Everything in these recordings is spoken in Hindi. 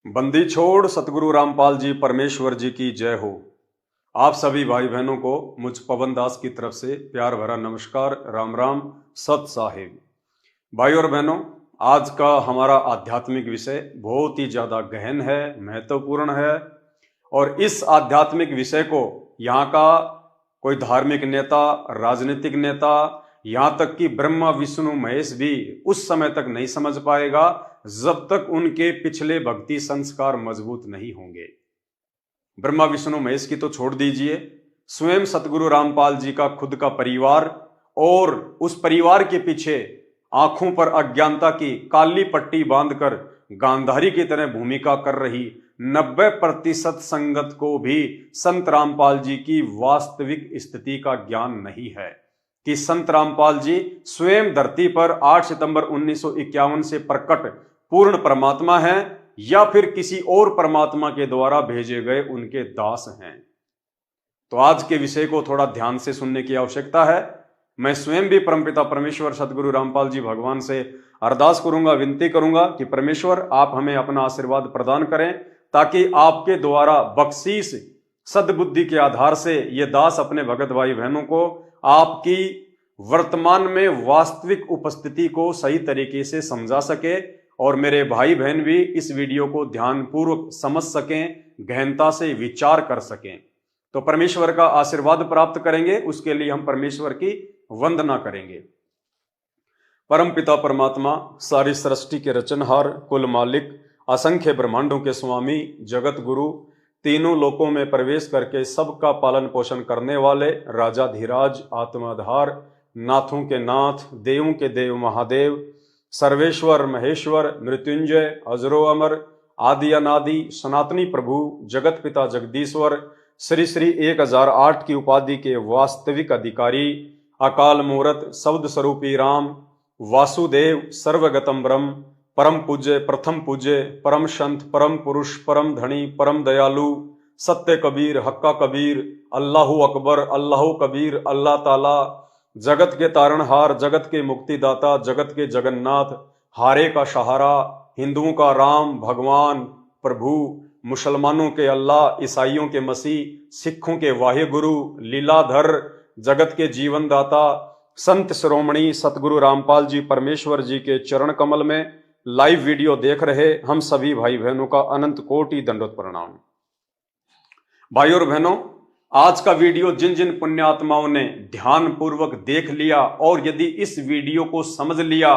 बंदी छोड़ सतगुरु रामपाल जी परमेश्वर जी की जय हो। आप सभी भाई बहनों को मुझ पवन दास की तरफ से प्यार भरा नमस्कार, राम राम, सत साहिब। भाई और बहनों, आज का हमारा आध्यात्मिक विषय बहुत ही ज़्यादा गहन है, महत्वपूर्ण है। और इस आध्यात्मिक विषय को यहाँ का कोई धार्मिक नेता, राजनीतिक नेता, यहाँ तक कि ब्रह्मा विष्णु महेश भी उस समय तक नहीं समझ पाएगा जब तक उनके पिछले भक्ति संस्कार मजबूत नहीं होंगे। ब्रह्मा विष्णु महेश की तो छोड़ दीजिए, स्वयं सतगुरु रामपाल जी का खुद का परिवार और उस परिवार के पीछे आंखों पर अज्ञानता की काली पट्टी बांधकर गांधारी की तरह भूमिका कर रही 90% संगत को भी संत रामपाल जी की वास्तविक स्थिति का ज्ञान नहीं है कि संत रामपाल जी स्वयं धरती पर 8 सितंबर 1951 से प्रकट पूर्ण परमात्मा हैं या फिर किसी और परमात्मा के द्वारा भेजे गए उनके दास हैं। तो आज के विषय को थोड़ा ध्यान से सुनने की आवश्यकता है। मैं स्वयं भी परमपिता परमेश्वर सतगुरु रामपाल जी भगवान से अरदास करूंगा, विनती करूंगा कि परमेश्वर आप हमें अपना आशीर्वाद प्रदान करें ताकि आपके द्वारा बख्शीश सद्बुद्धि के आधार से ये दास अपने भगत भाई बहनों को आपकी वर्तमान में वास्तविक उपस्थिति को सही तरीके से समझा सके और मेरे भाई बहन भी इस वीडियो को ध्यानपूर्वक समझ सकें, गहनता से विचार कर सकें, तो परमेश्वर का आशीर्वाद प्राप्त करेंगे। उसके लिए हम परमेश्वर की वंदना करेंगे। परम पिता परमात्मा, सारी सृष्टि के रचनहार, कुल मालिक, असंख्य ब्रह्मांडों के स्वामी, जगत गुरु, तीनों लोकों में प्रवेश करके सबका पालन पोषण करने वाले राजाधिराज, आत्माधार, नाथों के नाथ, देवों के देव महादेव, सर्वेश्वर महेश्वर, मृत्युंजय, अजरो अमर, आदि अनादि, सनातनी प्रभु, जगत पिता जगदीश्वर, श्री श्री 1008 की उपाधि के वास्तविक अधिकारी, अकाल मूरत, शब्द स्वरूपी राम, वासुदेव, सर्वगतम ब्रह्म, परम पूज्य, प्रथम पूज्य, परम संत, परम पुरुष, परम धनी, परम दयालु, सत्य कबीर, हक्का कबीर, अल्लाहु अकबर, अल्लाहु कबीर, अल्लाह ताला, जगत के तारणहार, जगत के मुक्तिदाता, जगत के जगन्नाथ, हारे का सहारा, हिंदुओं का राम भगवान प्रभु, मुसलमानों के अल्लाह, ईसाइयों के मसीह, सिखों के वाहे गुरु, लीलाधर, जगत के जीवन दाता, संत शिरोमणि सतगुरु रामपाल जी परमेश्वर जी के चरण कमल में लाइव वीडियो देख रहे हम सभी भाई बहनों का अनंत कोटि दंडवत प्रणाम। भाई और बहनों, आज का वीडियो जिन जिन पुण्यात्माओं ने ध्यान पूर्वक देख लिया और यदि इस वीडियो को समझ लिया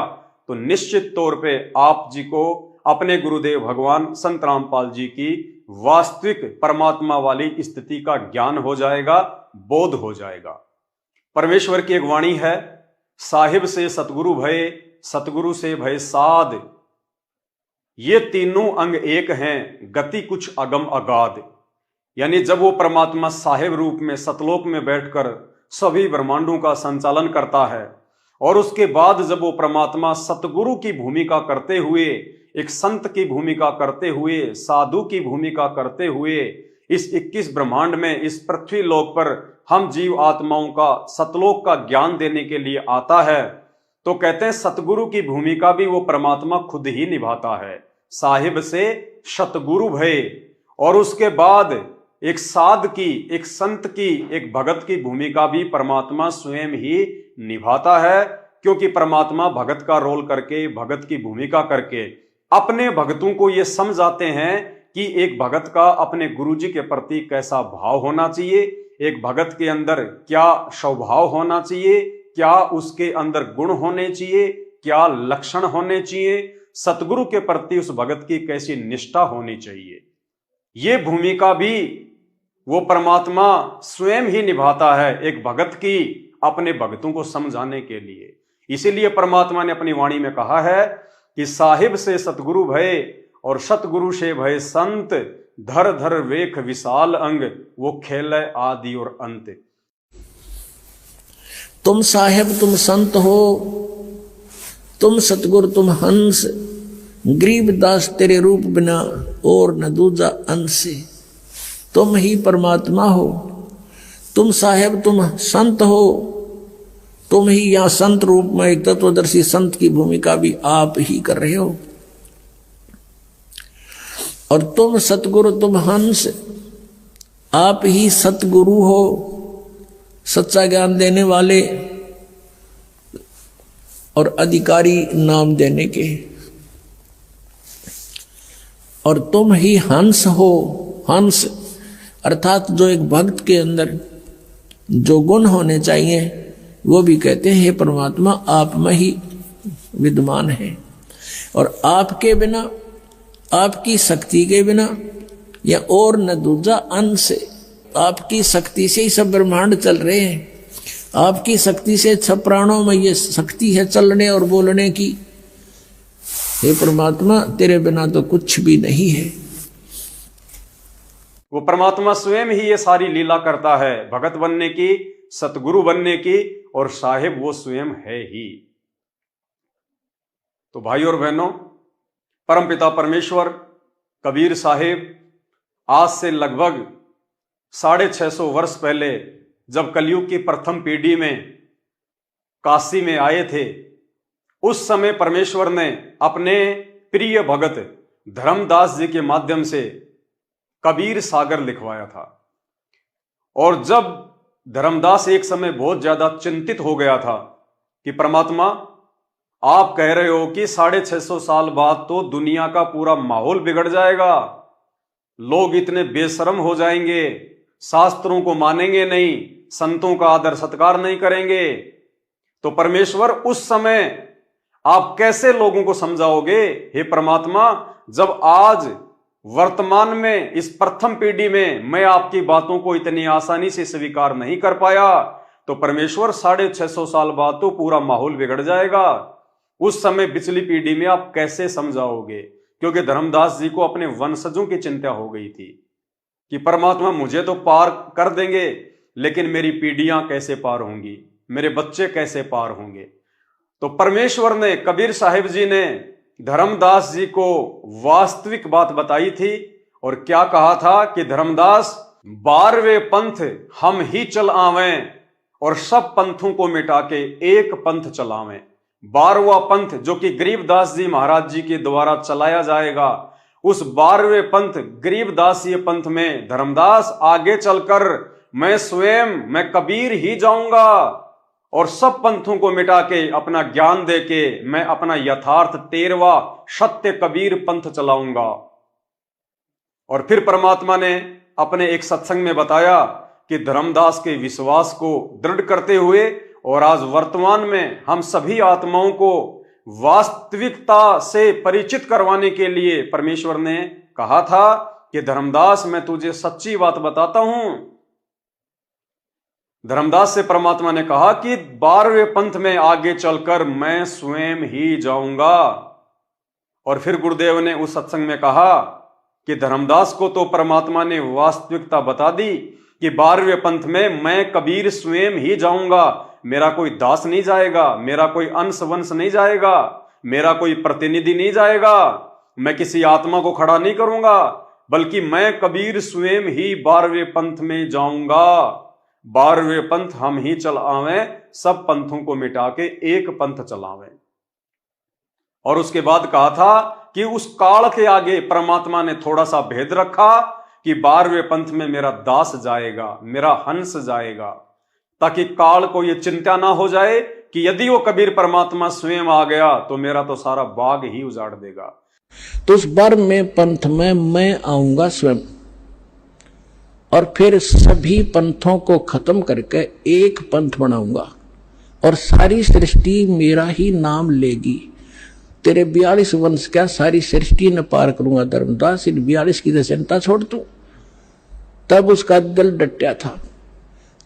तो निश्चित तौर पे आप जी को अपने गुरुदेव भगवान संत रामपाल जी की वास्तविक परमात्मा वाली स्थिति का ज्ञान हो जाएगा, बोध हो जाएगा। परमेश्वर की एक वाणी है, साहिब से सतगुरु भय, सतगुरु से भय साध, ये तीनों अंग एक हैं, गति कुछ अगम अगाध। यानी जब वो परमात्मा साहिब रूप में सतलोक में बैठकर सभी ब्रह्मांडों का संचालन करता है और उसके बाद जब वो परमात्मा सतगुरु की भूमिका करते हुए, एक संत की भूमिका करते हुए, साधु की भूमिका करते हुए इस 21 ब्रह्मांड में, इस पृथ्वी लोक पर हम जीव आत्माओं का सतलोक का ज्ञान देने के लिए आता है, तो कहते हैं सतगुरु की भूमिका भी वो परमात्मा खुद ही निभाता है। साहिब से सतगुरु भय, और उसके बाद एक साध की, एक संत की, एक भगत की भूमिका भी परमात्मा स्वयं ही निभाता है, क्योंकि परमात्मा भगत का रोल करके, भगत की भूमिका करके अपने भक्तों को ये समझाते हैं कि एक भगत का अपने गुरुजी के प्रति कैसा भाव होना चाहिए, एक भगत के अंदर क्या स्वभाव होना चाहिए, क्या उसके अंदर गुण होने चाहिए, क्या लक्षण होने चाहिए, सतगुरु के प्रति उस भगत की कैसी निष्ठा होनी चाहिए। ये भूमिका भी वो परमात्मा स्वयं ही निभाता है एक भगत की अपने भक्तों को समझाने के लिए। इसीलिए परमात्मा ने अपनी वाणी में कहा है कि साहिब से सतगुरु भय और सतगुरु से भय संत, धर धर वेख विशाल अंग, वो खेल आदि और अंत। तुम साहिब तुम संत हो, तुम सतगुरु तुम हंस, गरीबदास तेरे रूप बिना और न दूजा अंश। तुम ही परमात्मा हो, तुम साहेब तुम संत हो, तुम ही यहां संत रूप में एक तत्वदर्शी संत की भूमिका भी आप ही कर रहे हो। और तुम सतगुरु तुम हंस, आप ही सतगुरु हो, सच्चा ज्ञान देने वाले और अधिकारी नाम देने के। और तुम ही हंस हो, हंस अर्थात जो एक भक्त के अंदर जो गुण होने चाहिए वो भी कहते हैं हे परमात्मा आप में ही विद्यमान है, और आपके बिना, आपकी शक्ति के बिना या और न दूजा अंश, आपकी शक्ति से ही सब ब्रह्मांड चल रहे हैं, आपकी शक्ति से सब प्राणों में ये शक्ति है चलने और बोलने की। हे परमात्मा तेरे बिना तो कुछ भी नहीं है। वो परमात्मा स्वयं ही ये सारी लीला करता है, भगत बनने की, सतगुरु बनने की, और साहिब वो स्वयं है ही। तो भाई और बहनों, परमपिता परमेश्वर कबीर साहिब आज से लगभग 650 वर्ष पहले जब कलयुग की प्रथम पीढ़ी में काशी में आए थे, उस समय परमेश्वर ने अपने प्रिय भगत धर्मदास जी के माध्यम से कबीर सागर लिखवाया था। और जब धर्मदास एक समय बहुत ज्यादा चिंतित हो गया था कि परमात्मा आप कह रहे हो कि 650 साल बाद तो दुनिया का पूरा माहौल बिगड़ जाएगा, लोग इतने बेशर्म हो जाएंगे, शास्त्रों को मानेंगे नहीं, संतों का आदर सत्कार नहीं करेंगे, तो परमेश्वर उस समय आप कैसे लोगों को समझाओगे? हे परमात्मा, जब आज वर्तमान में इस प्रथम पीढ़ी में मैं आपकी बातों को इतनी आसानी से स्वीकार नहीं कर पाया, तो परमेश्वर 650 साल बाद तो पूरा माहौल बिगड़ जाएगा। उस समय पिछली पीढ़ी में आप कैसे समझाओगे? क्योंकि धर्मदास जी को अपने वंशजों की चिंता हो गई थी कि परमात्मा मुझे तो पार कर देंगे, लेकिन मेरी पीढ़ियां कैसे पार होंगी, मेरे बच्चे कैसे पार होंगे। तो परमेश्वर ने, कबीर साहिब जी ने धर्मदास जी को वास्तविक बात बताई थी, और क्या कहा था कि धर्मदास 12वें पंथ हम ही चल आवें और सब पंथों को मिटा के एक पंथ चलावें। 12वां पंथ जो कि गरीबदास जी महाराज जी के द्वारा चलाया जाएगा, उस 12वें पंथ गरीबदासीय पंथ में धर्मदास आगे चलकर मैं कबीर ही जाऊंगा और सब पंथों को मिटा के अपना ज्ञान देके मैं अपना यथार्थ 13वां सत्य कबीर पंथ चलाऊंगा। और फिर परमात्मा ने अपने एक सत्संग में बताया कि धर्मदास के विश्वास को दृढ़ करते हुए और आज वर्तमान में हम सभी आत्माओं को वास्तविकता से परिचित करवाने के लिए परमेश्वर ने कहा था कि धर्मदास मैं तुझे सच्ची बात बताता हूं। धर्मदास से परमात्मा ने कहा कि 12वें पंथ में आगे चलकर मैं स्वयं ही जाऊंगा। और फिर गुरुदेव ने उस सत्संग में कहा कि धर्मदास को तो परमात्मा ने वास्तविकता बता दी कि 12वें पंथ में मैं कबीर स्वयं ही जाऊंगा, मेरा कोई दास नहीं जाएगा, मेरा कोई अंश वंश नहीं जाएगा, मेरा कोई प्रतिनिधि नहीं जाएगा, मैं किसी आत्मा को खड़ा नहीं करूंगा, बल्कि मैं कबीर स्वयं ही 12वें पंथ में जाऊंगा। 12वें पंथ हम ही चल आवें, सब पंथों को मिटा के एक पंथ चलावें। और उसके बाद कहा था कि उस काल के आगे परमात्मा ने थोड़ा सा भेद रखा कि 12वें पंथ में मेरा दास जाएगा, मेरा हंस जाएगा, ताकि काल को यह चिंता ना हो जाए कि यदि वो कबीर परमात्मा स्वयं आ गया तो मेरा तो सारा बाग ही उजाड़ देगा। तो उस 12वें पंथ में मैं आऊंगा स्वयं, और फिर सभी पंथों को खत्म करके एक पंथ बनाऊंगा और सारी सृष्टि मेरा ही नाम लेगी। तेरे 42 वंश क्या सारी सृष्टि न पार करूंगा धर्मदास, इन 42 की चिंता छोड़ तू। तब उसका दिल डटा था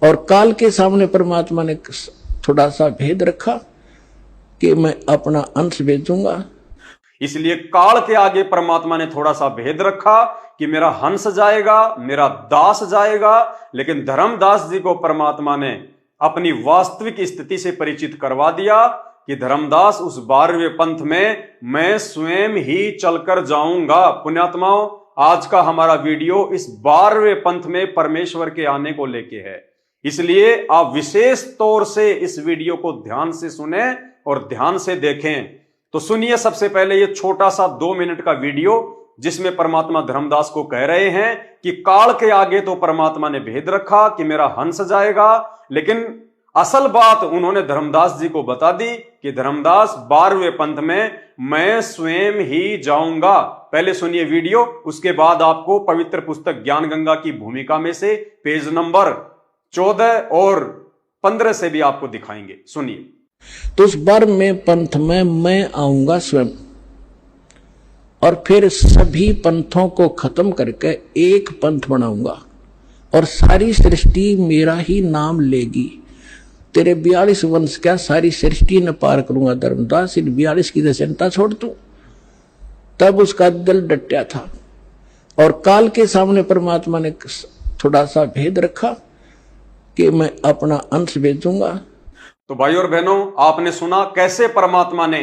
और काल के सामने परमात्मा ने थोड़ा सा भेद रखा कि मैं अपना अंश भेजूंगा। इसलिए काल के आगे परमात्मा ने थोड़ा सा भेद रखा कि मेरा हंस जाएगा, मेरा दास जाएगा, लेकिन धर्मदास जी को परमात्मा ने अपनी वास्तविक स्थिति से परिचित करवा दिया कि धर्मदास उस 12वें पंथ में मैं स्वयं ही चलकर जाऊंगा। पुण्यात्माओं, आज का हमारा वीडियो इस 12वें पंथ में परमेश्वर के आने को लेके है, इसलिए आप विशेष तौर से इस वीडियो को ध्यान से सुने और ध्यान से देखें। तो सुनिए, सबसे पहले ये छोटा सा 2 मिनट का वीडियो जिसमें परमात्मा धर्मदास को कह रहे हैं कि काल के आगे तो परमात्मा ने भेद रखा कि मेरा हंस जाएगा, लेकिन असल बात उन्होंने धर्मदास जी को बता दी कि धर्मदास 12वें पंथ में मैं स्वयं ही जाऊंगा। पहले सुनिए वीडियो, उसके बाद आपको पवित्र पुस्तक ज्ञान गंगा की भूमिका में से पेज नंबर 14 और 15 से भी आपको दिखाएंगे। सुनिए। तो उस 12वें पंथ में मैं आऊंगा स्वयं, और फिर सभी पंथों को खत्म करके एक पंथ बनाऊंगा और सारी सृष्टि मेरा ही नाम लेगी। तेरे 42 वंश क्या सारी सृष्टि ने पार करूंगा धर्मदास, इन 42 की चिंता छोड़ तू। तब उसका दिल डटा था और काल के सामने परमात्मा ने थोड़ा सा भेद रखा कि मैं अपना अंश भेजूंगा। तो भाई और बहनों, आपने सुना कैसे परमात्मा ने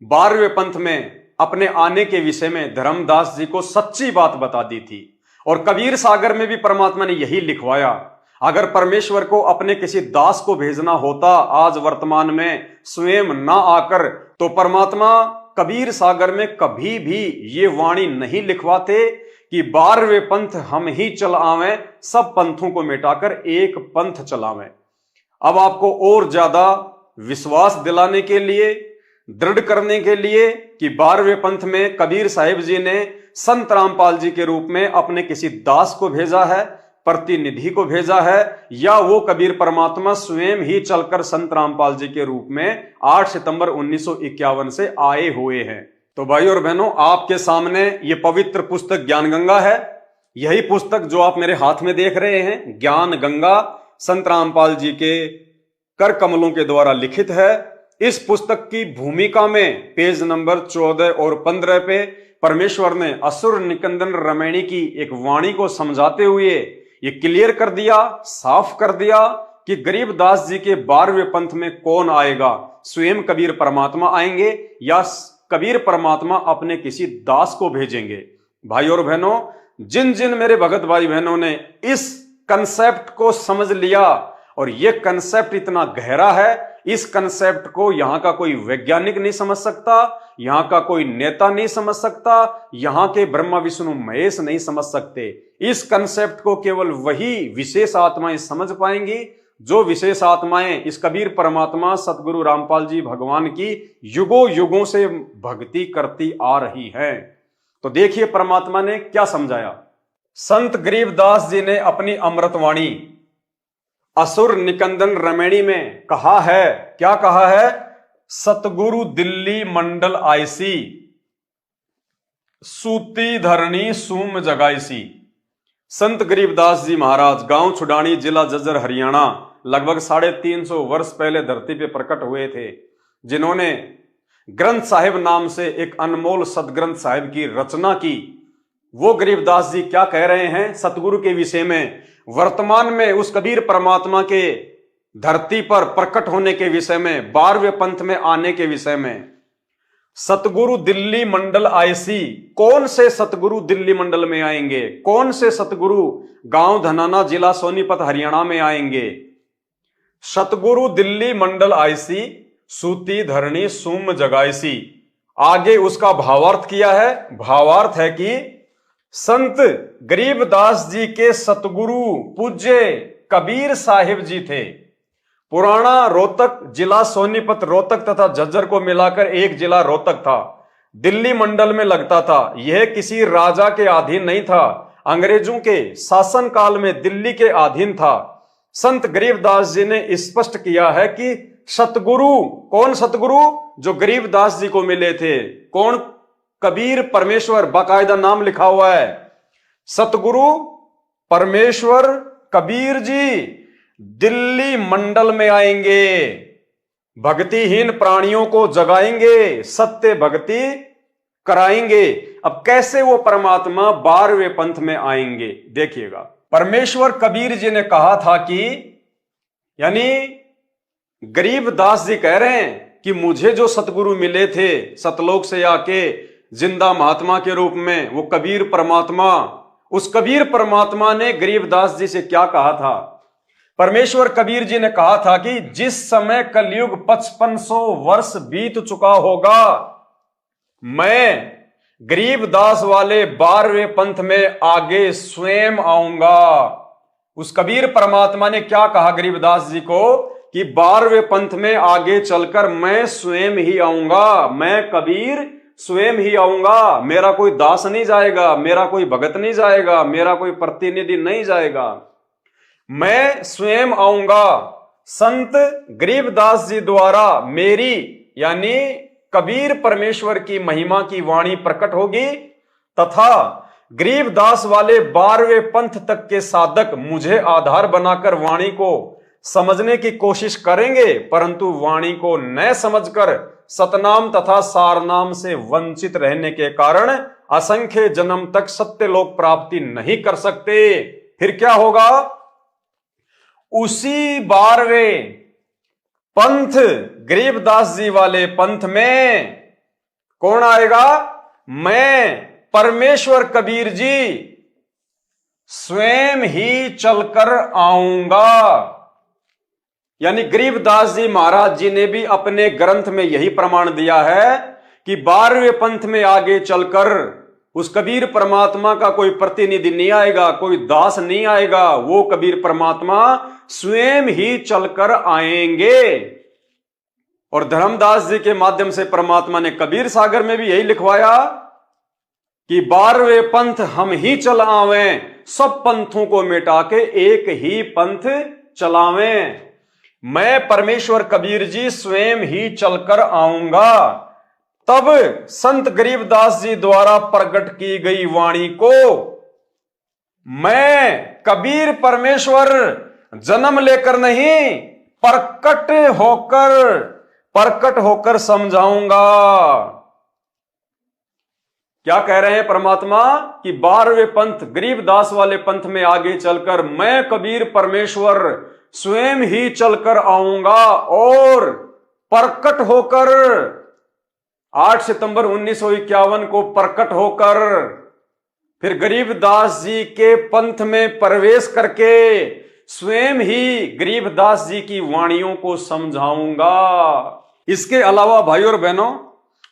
12वें पंथ में अपने आने के विषय में धर्मदास जी को सच्ची बात बता दी थी। और कबीर सागर में भी परमात्मा ने यही लिखवाया, अगर परमेश्वर को अपने किसी दास को भेजना होता आज वर्तमान में स्वयं ना आकर, तो परमात्मा कबीर सागर में कभी भी ये वाणी नहीं लिखवाते कि 12वें पंथ हम ही चल आवें, सब पंथों को मिटाकर एक पंथ चलावें। अब आपको और ज्यादा विश्वास दिलाने के लिए, दृढ़ करने के लिए कि 12वें पंथ में कबीर साहिब जी ने संत रामपाल जी के रूप में अपने किसी दास को भेजा है, प्रतिनिधि को भेजा है, या वो कबीर परमात्मा स्वयं ही चलकर संत रामपाल जी के रूप में 8 सितंबर 1951 से आए हुए हैं। तो भाई और बहनों, आपके सामने ये पवित्र पुस्तक ज्ञान गंगा है। यही पुस्तक जो आप मेरे हाथ में देख रहे हैं, ज्ञान गंगा, संत रामपाल जी के कर कमलों के द्वारा लिखित है। इस पुस्तक की भूमिका में पेज नंबर 14 और 15 पे परमेश्वर ने असुर निकंदन रमैणी की एक वाणी को समझाते हुए ये क्लियर कर दिया, साफ कर दिया कि गरीबदास जी के 12वें पंथ में कौन आएगा, स्वयं कबीर परमात्मा आएंगे या कबीर परमात्मा अपने किसी दास को भेजेंगे। भाई और बहनों, जिन जिन मेरे भगत भाई बहनों ने इस कंसेप्ट को समझ लिया, और ये कंसेप्ट इतना गहरा है, इस कंसेप्ट को यहां का कोई वैज्ञानिक नहीं समझ सकता, यहां का कोई नेता नहीं समझ सकता, यहां के ब्रह्मा विष्णु महेश नहीं समझ सकते। इस कंसेप्ट को केवल वही विशेष आत्माएं समझ पाएंगी जो विशेष आत्माएं इस कबीर परमात्मा सतगुरु रामपाल जी भगवान की युगों युगों से भक्ति करती आ रही हैं। तो देखिए परमात्मा ने क्या समझाया। संत गरीबदास जी ने अपनी अमृतवाणी असुर निकंदन रमैणी में कहा है, क्या कहा है? सतगुरु दिल्ली मंडल आईसी, सूती धरणी सूम जगाईसी। संत गरीबदास जी महाराज गांव छुडानी, जिला जज्जर, हरियाणा, लगभग 350 वर्ष पहले धरती पे प्रकट हुए थे, जिन्होंने ग्रंथ साहिब नाम से एक अनमोल सदग्रंथ साहिब की रचना की। वो गरीबदास जी क्या कह रहे हैं सतगुरु के विषय में, वर्तमान में उस कबीर परमात्मा के धरती पर प्रकट होने के विषय में, 12वें पंथ में आने के विषय में। सतगुरु दिल्ली मंडल आईसी, कौन से सतगुरु दिल्ली मंडल में आएंगे? कौन से सतगुरु गांव धनाना, जिला सोनीपत, हरियाणा में आएंगे? सतगुरु दिल्ली मंडल आईसी, सूती धरणी सूम जगाईसी। आगे उसका भावार्थ किया है। भावार्थ है कि संत गरीबदास जी के सतगुरु पूज्य कबीर साहिब जी थे। पुराना रोहतक, जिला सोनीपत, रोहतक तथा झज्जर को मिलाकर एक जिला रोहतक था, दिल्ली मंडल में लगता था। यह किसी राजा के अधीन नहीं था, अंग्रेजों के शासन काल में दिल्ली के अधीन था। संत गरीबदास जी ने स्पष्ट किया है कि सतगुरु, कौन सतगुरु? जो गरीबदास जी को मिले थे। कौन? कबीर परमेश्वर, बाकायदा नाम लिखा हुआ है। सतगुरु परमेश्वर कबीर जी दिल्ली मंडल में आएंगे, भक्तिहीन प्राणियों को जगाएंगे, सत्य भक्ति कराएंगे। अब कैसे वो परमात्मा 12वें पंथ में आएंगे देखिएगा। परमेश्वर कबीर जी ने कहा था कि, यानी गरीबदास जी कह रहे हैं कि मुझे जो सतगुरु मिले थे सतलोक से आके जिंदा महात्मा के रूप में, वो कबीर परमात्मा, उस कबीर परमात्मा ने गरीबदास जी से क्या कहा था? परमेश्वर कबीर जी ने कहा था कि जिस समय कलयुग 5500 वर्ष बीत चुका होगा, मैं गरीबदास वाले 12वें पंथ में आगे स्वयं आऊंगा। उस कबीर परमात्मा ने क्या कहा गरीबदास जी को कि 12वें पंथ में आगे चलकर मैं स्वयं ही आऊंगा, मैं कबीर स्वयं ही आऊंगा। मेरा कोई दास नहीं जाएगा, मेरा कोई भगत नहीं जाएगा, मेरा कोई प्रतिनिधि नहीं जाएगा, मैं स्वयं आऊंगा। संत गरीबदास जी द्वारा मेरी यानी कबीर परमेश्वर की महिमा की वाणी प्रकट होगी तथा गरीबदास वाले 12वें पंथ तक के साधक मुझे आधार बनाकर वाणी को समझने की कोशिश करेंगे, परंतु वाणी को न समझकर सतनाम तथा सारनाम से वंचित रहने के कारण असंख्य जन्म तक सत्यलोक प्राप्ति नहीं कर सकते। फिर क्या होगा? उसी 12वें पंथ गरीबदास जी वाले पंथ में कौन आएगा? मैं परमेश्वर कबीर जी स्वयं ही चलकर आऊंगा। यानी गरीबदास जी महाराज जी ने भी अपने ग्रंथ में यही प्रमाण दिया है कि 12वें पंथ में आगे चलकर उस कबीर परमात्मा का कोई प्रतिनिधि नहीं आएगा, कोई दास नहीं आएगा, वो कबीर परमात्मा स्वयं ही चलकर आएंगे। और धर्मदास जी के माध्यम से परमात्मा ने कबीर सागर में भी यही लिखवाया कि 12वें पंथ हम ही चल आवें, सब पंथों को मिटा के एक ही पंथ चलावें। मैं परमेश्वर कबीर जी स्वयं ही चलकर आऊंगा। तब संत गरीबदास जी द्वारा प्रकट की गई वाणी को मैं कबीर परमेश्वर जन्म लेकर नहीं प्रकट होकर समझाऊंगा। क्या कह रहे हैं परमात्मा कि 12वें पंथ गरीबदास वाले पंथ में आगे चलकर मैं कबीर परमेश्वर स्वयं ही चलकर आऊंगा और प्रकट होकर 8 सितंबर 1951 को प्रकट होकर फिर गरीबदास जी के पंथ में प्रवेश करके स्वयं ही गरीबदास जी की वाणियों को समझाऊंगा। इसके अलावा भाइयों और बहनों,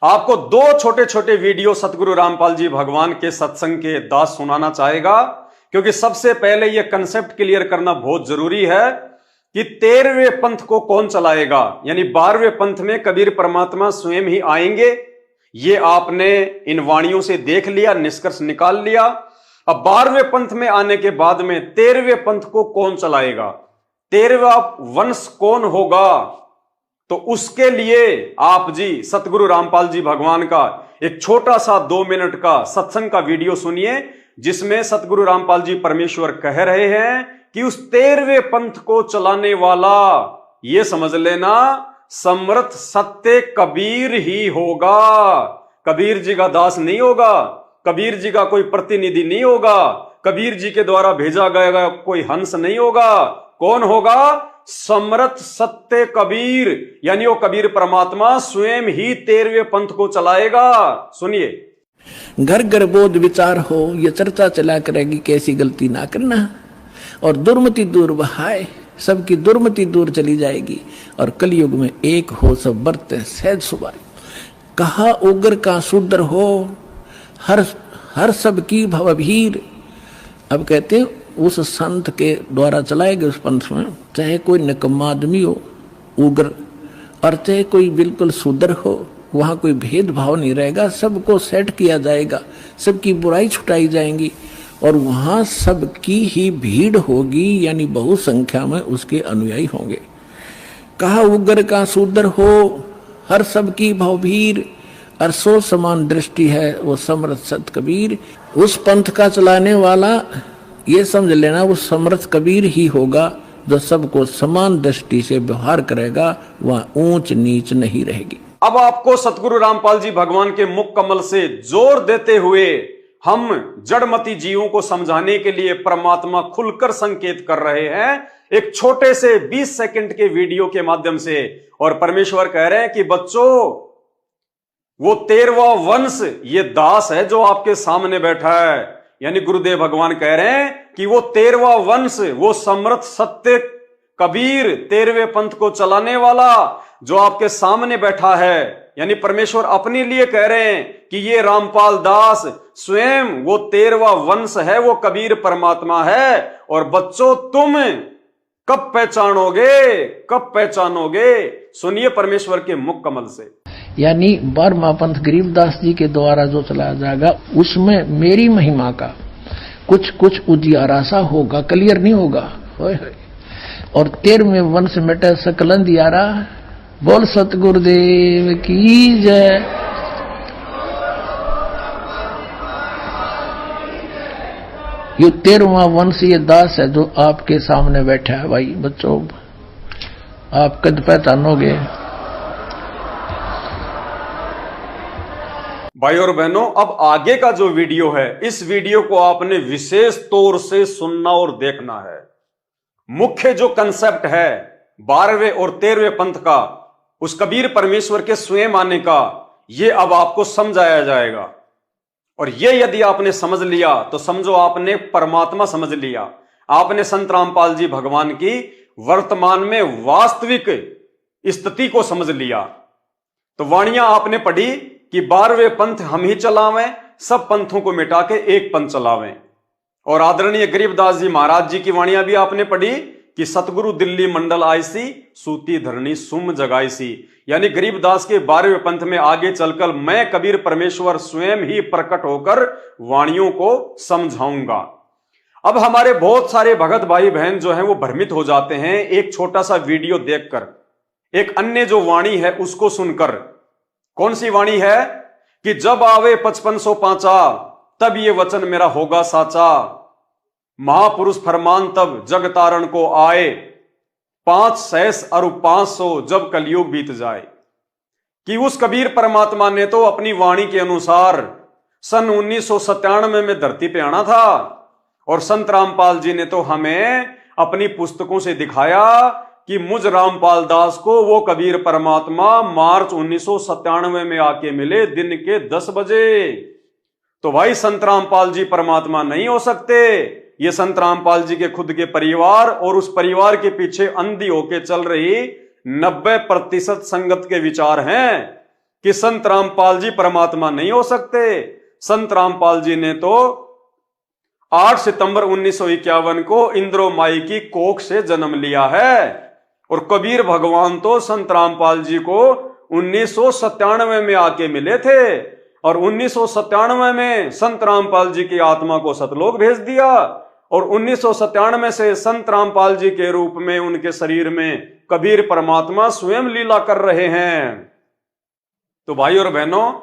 आपको 2 छोटे छोटे वीडियो सतगुरु रामपाल जी भगवान के सत्संग के दास सुनाना चाहेगा, क्योंकि सबसे पहले यह कंसेप्ट क्लियर करना बहुत जरूरी है कि 13वें पंथ को कौन चलाएगा। यानी 12वें पंथ में कबीर परमात्मा स्वयं ही आएंगे, ये आपने इन वाणियों से देख लिया, निष्कर्ष निकाल लिया। अब 12वें पंथ में आने के बाद में 13वें पंथ को कौन चलाएगा, 13वां वंश कौन होगा, तो उसके लिए आप जी सतगुरु रामपाल जी भगवान का एक छोटा सा 2 मिनट का सत्संग का वीडियो सुनिए, जिसमें सतगुरु रामपाल जी परमेश्वर कह रहे हैं कि उस 13वें पंथ को चलाने वाला ये समझ लेना समर्थ सत्य कबीर ही होगा। कबीर जी का दास नहीं होगा, कबीर जी का कोई प्रतिनिधि नहीं होगा, कबीर जी के द्वारा भेजा गया कोई हंस नहीं होगा। कौन होगा? समर्थ सत्य कबीर, यानी वो कबीर परमात्मा स्वयं ही 13वें पंथ को चलाएगा। सुनिए। घर घर बोध विचार हो, ये चर्चा चला करेगी कैसी गलती ना करना, और दुर्मति दूर बहाए, सबकी दुर्मति दूर चली जाएगी, और कलयुग में एक हो सब बरते सहज सुभाए। कहा उग्र का शूद्र हो, हर सब की भवभीर। अब कहते हैं उस संत के द्वारा चलाए गए उस पंथ में चाहे कोई निकम्मा आदमी हो उग्र, और चाहे कोई बिल्कुल शूद्र हो, वहां कोई भेदभाव नहीं रहेगा, सबको सेट किया जाएगा, सबकी बुराई छुटाई जाएंगी, और वहां सबकी ही भीड़ होगी, यानी बहुसंख्या में उसके अनुयायी होंगे। कहा उग्र का शूद्र हो, हर सबकी भवभीर, और सो समान दृष्टि है वो समर्थ सत कबीर। उस पंथ का चलाने वाला ये समझ लेना वो समर्थ कबीर ही होगा, जो सबको समान दृष्टि से व्यवहार करेगा, वह ऊंच नीच नहीं रहेगी। अब आपको सतगुरु रामपाल जी भगवान के मुख कमल से जोर देते हुए हम जड़मती जीवों को समझाने के लिए परमात्मा खुलकर संकेत कर रहे हैं एक छोटे से 20 सेकंड के वीडियो के माध्यम से। और परमेश्वर कह रहे हैं कि बच्चों, वो 13वां वंश ये दास है जो आपके सामने बैठा है। यानी गुरुदेव भगवान कह रहे हैं कि वो 13वां वंश, वो समर्थ सत्य कबीर 13वें पंथ को चलाने वाला जो आपके सामने बैठा है, यानी परमेश्वर अपने लिए कह रहे हैं कि ये रामपाल दास स्वयं वो 13वां वंश है, वो कबीर परमात्मा है। और बच्चों तुम कब पहचानोगे, कब पहचानोगे? सुनिए परमेश्वर के मुख कमल से। यानी 12वां पंथ गरीबदास जी के द्वारा जो चलाया जाएगा उसमें मेरी महिमा का कुछ कुछ उजियारा सा होगा, क्लियर नहीं होगा। और 13वें वंश मिटे सकल अंधियारा। बोल सतगुरुदेव की जय। ये 13वां वंश ये दास है जो आपके सामने बैठा है। भाई बच्चों आप कद पहचानोगे। भाई और बहनों, अब आगे का जो वीडियो है, इस वीडियो को आपने विशेष तौर से सुनना और देखना है। मुख्य जो कंसेप्ट है 12वें और 13वें पंथ का, उस कबीर परमेश्वर के स्वयं आने का, यह अब आपको समझाया जाएगा। और यह यदि आपने समझ लिया तो समझो आपने परमात्मा समझ लिया, आपने संत रामपाल जी भगवान की वर्तमान में वास्तविक स्थिति को समझ लिया। तो वाणियां आपने पढ़ी कि 12वें पंथ हम ही चलावें, सब पंथों को मिटा के एक पंथ चलावें। और आदरणीय गरीबदास जी महाराज जी की वाणियां भी आपने पढ़ी कि सतगुरु दिल्ली मंडल आईसी, सूती धरनी सुम जगाईसी। यानी गरीबदास के 12वें पंथ में आगे चलकर मैं कबीर परमेश्वर स्वयं ही प्रकट होकर वाणियों को समझाऊंगा। अब हमारे बहुत सारे भगत भाई बहन जो हैं वो भ्रमित हो जाते हैं एक छोटा सा वीडियो देखकर, एक अन्य जो वाणी है उसको सुनकर। कौन सी वाणी है? कि जब आवे 5505 तब ये वचन मेरा होगा साचा, महापुरुष फरमान तब जग तारण को आए, 5 सहस अरु 500 जब कलयुग बीत जाए। कि उस कबीर परमात्मा ने तो अपनी वाणी के अनुसार सन 1997 में धरती पे आना था। और संत रामपाल जी ने तो हमें अपनी पुस्तकों से दिखाया कि मुझ रामपाल दास को वो कबीर परमात्मा मार्च 1997 में आके मिले दिन के 10 बजे। तो भाई संत रामपाल जी परमात्मा नहीं हो सकते। ये संत रामपाल जी के खुद के परिवार और उस परिवार के पीछे अंधी होके चल रही 90% संगत के विचार हैं कि संत रामपाल जी परमात्मा नहीं हो सकते। संत रामपाल जी ने तो 8 सितंबर 1951 को इंद्रो माई की कोख से जन्म लिया है। और कबीर भगवान तो संत रामपाल जी को 1997 में आके मिले थे। और 1997 में संत रामपाल जी की आत्मा को सतलोक भेज दिया। और 1997 से संत रामपाल जी के रूप में उनके शरीर में कबीर परमात्मा स्वयं लीला कर रहे हैं। तो भाई और बहनों,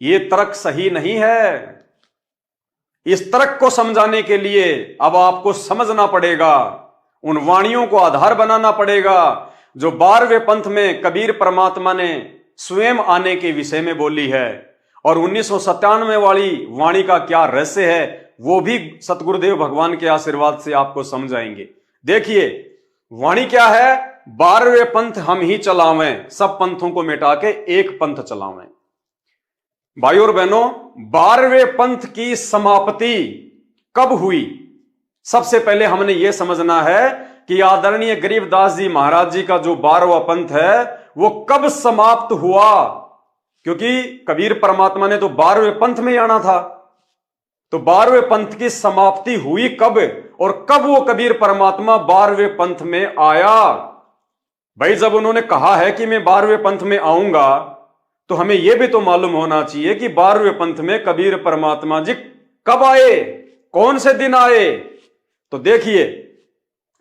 ये तर्क सही नहीं है। इस तर्क को समझाने के लिए अब आपको समझना पड़ेगा, उन वाणियों को आधार बनाना पड़ेगा जो 12वें पंथ में कबीर परमात्मा ने स्वयं आने के विषय में बोली है। और 1997 वाली वाणी का क्या रहस्य है वो भी सतगुरुदेव भगवान के आशीर्वाद से आपको समझाएंगे। देखिए वाणी क्या है? 12वें पंथ हम ही चलावें, सब पंथों को मिटा के एक पंथ चलावें। भाई और बहनों, 12वें पंथ की समाप्ति कब हुई? सबसे पहले हमने यह समझना है कि आदरणीय गरीबदास जी महाराज जी का जो 12वां पंथ है वो कब समाप्त हुआ। क्योंकि कबीर परमात्मा ने तो 12वें पंथ में आना था। तो 12वें पंथ की समाप्ति हुई कब और कब वो कबीर परमात्मा 12वें पंथ में आया? भाई जब उन्होंने कहा है कि मैं 12वें पंथ में आऊंगा तो हमें यह भी तो मालूम होना चाहिए कि 12वें पंथ में कबीर परमात्मा जी कब आए, कौन से दिन आए। तो देखिए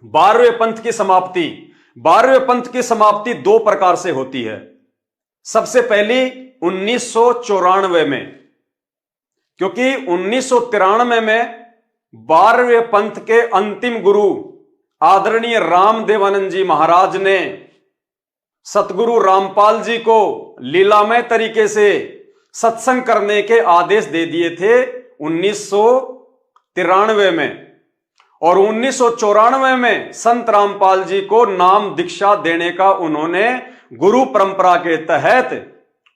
12वें पंथ की समाप्ति, 12वें पंथ की समाप्ति 2 प्रकार से होती है। सबसे पहली 1994 में, क्योंकि 1993 में 12वें पंथ के अंतिम गुरु आदरणीय रामदेवानंद जी महाराज ने सतगुरु रामपाल जी को लीलामय तरीके से सत्संग करने के आदेश दे दिए थे 1993 में। और 1994 में संत रामपाल जी को नाम दीक्षा देने का उन्होंने गुरु परंपरा के तहत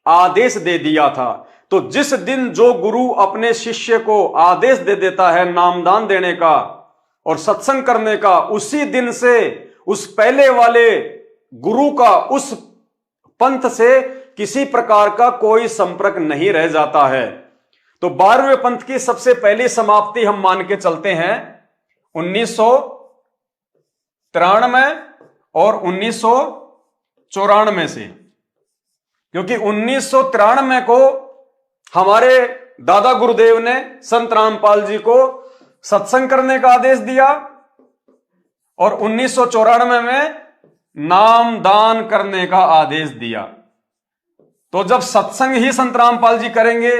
आदेश दे दिया था। तो जिस दिन जो गुरु अपने शिष्य को आदेश दे देता है नामदान देने का और सत्संग करने का, उसी दिन से उस पहले वाले गुरु का उस पंथ से किसी प्रकार का कोई संपर्क नहीं रह जाता है। तो 12वें पंथ की सबसे पहली समाप्ति हम मान के चलते हैं 1993 और 1994 से, क्योंकि 1993 को हमारे दादा गुरुदेव ने संत रामपाल जी को सत्संग करने का आदेश दिया और 1994 में नाम दान करने का आदेश दिया। तो जब सत्संग ही संत रामपाल जी करेंगे,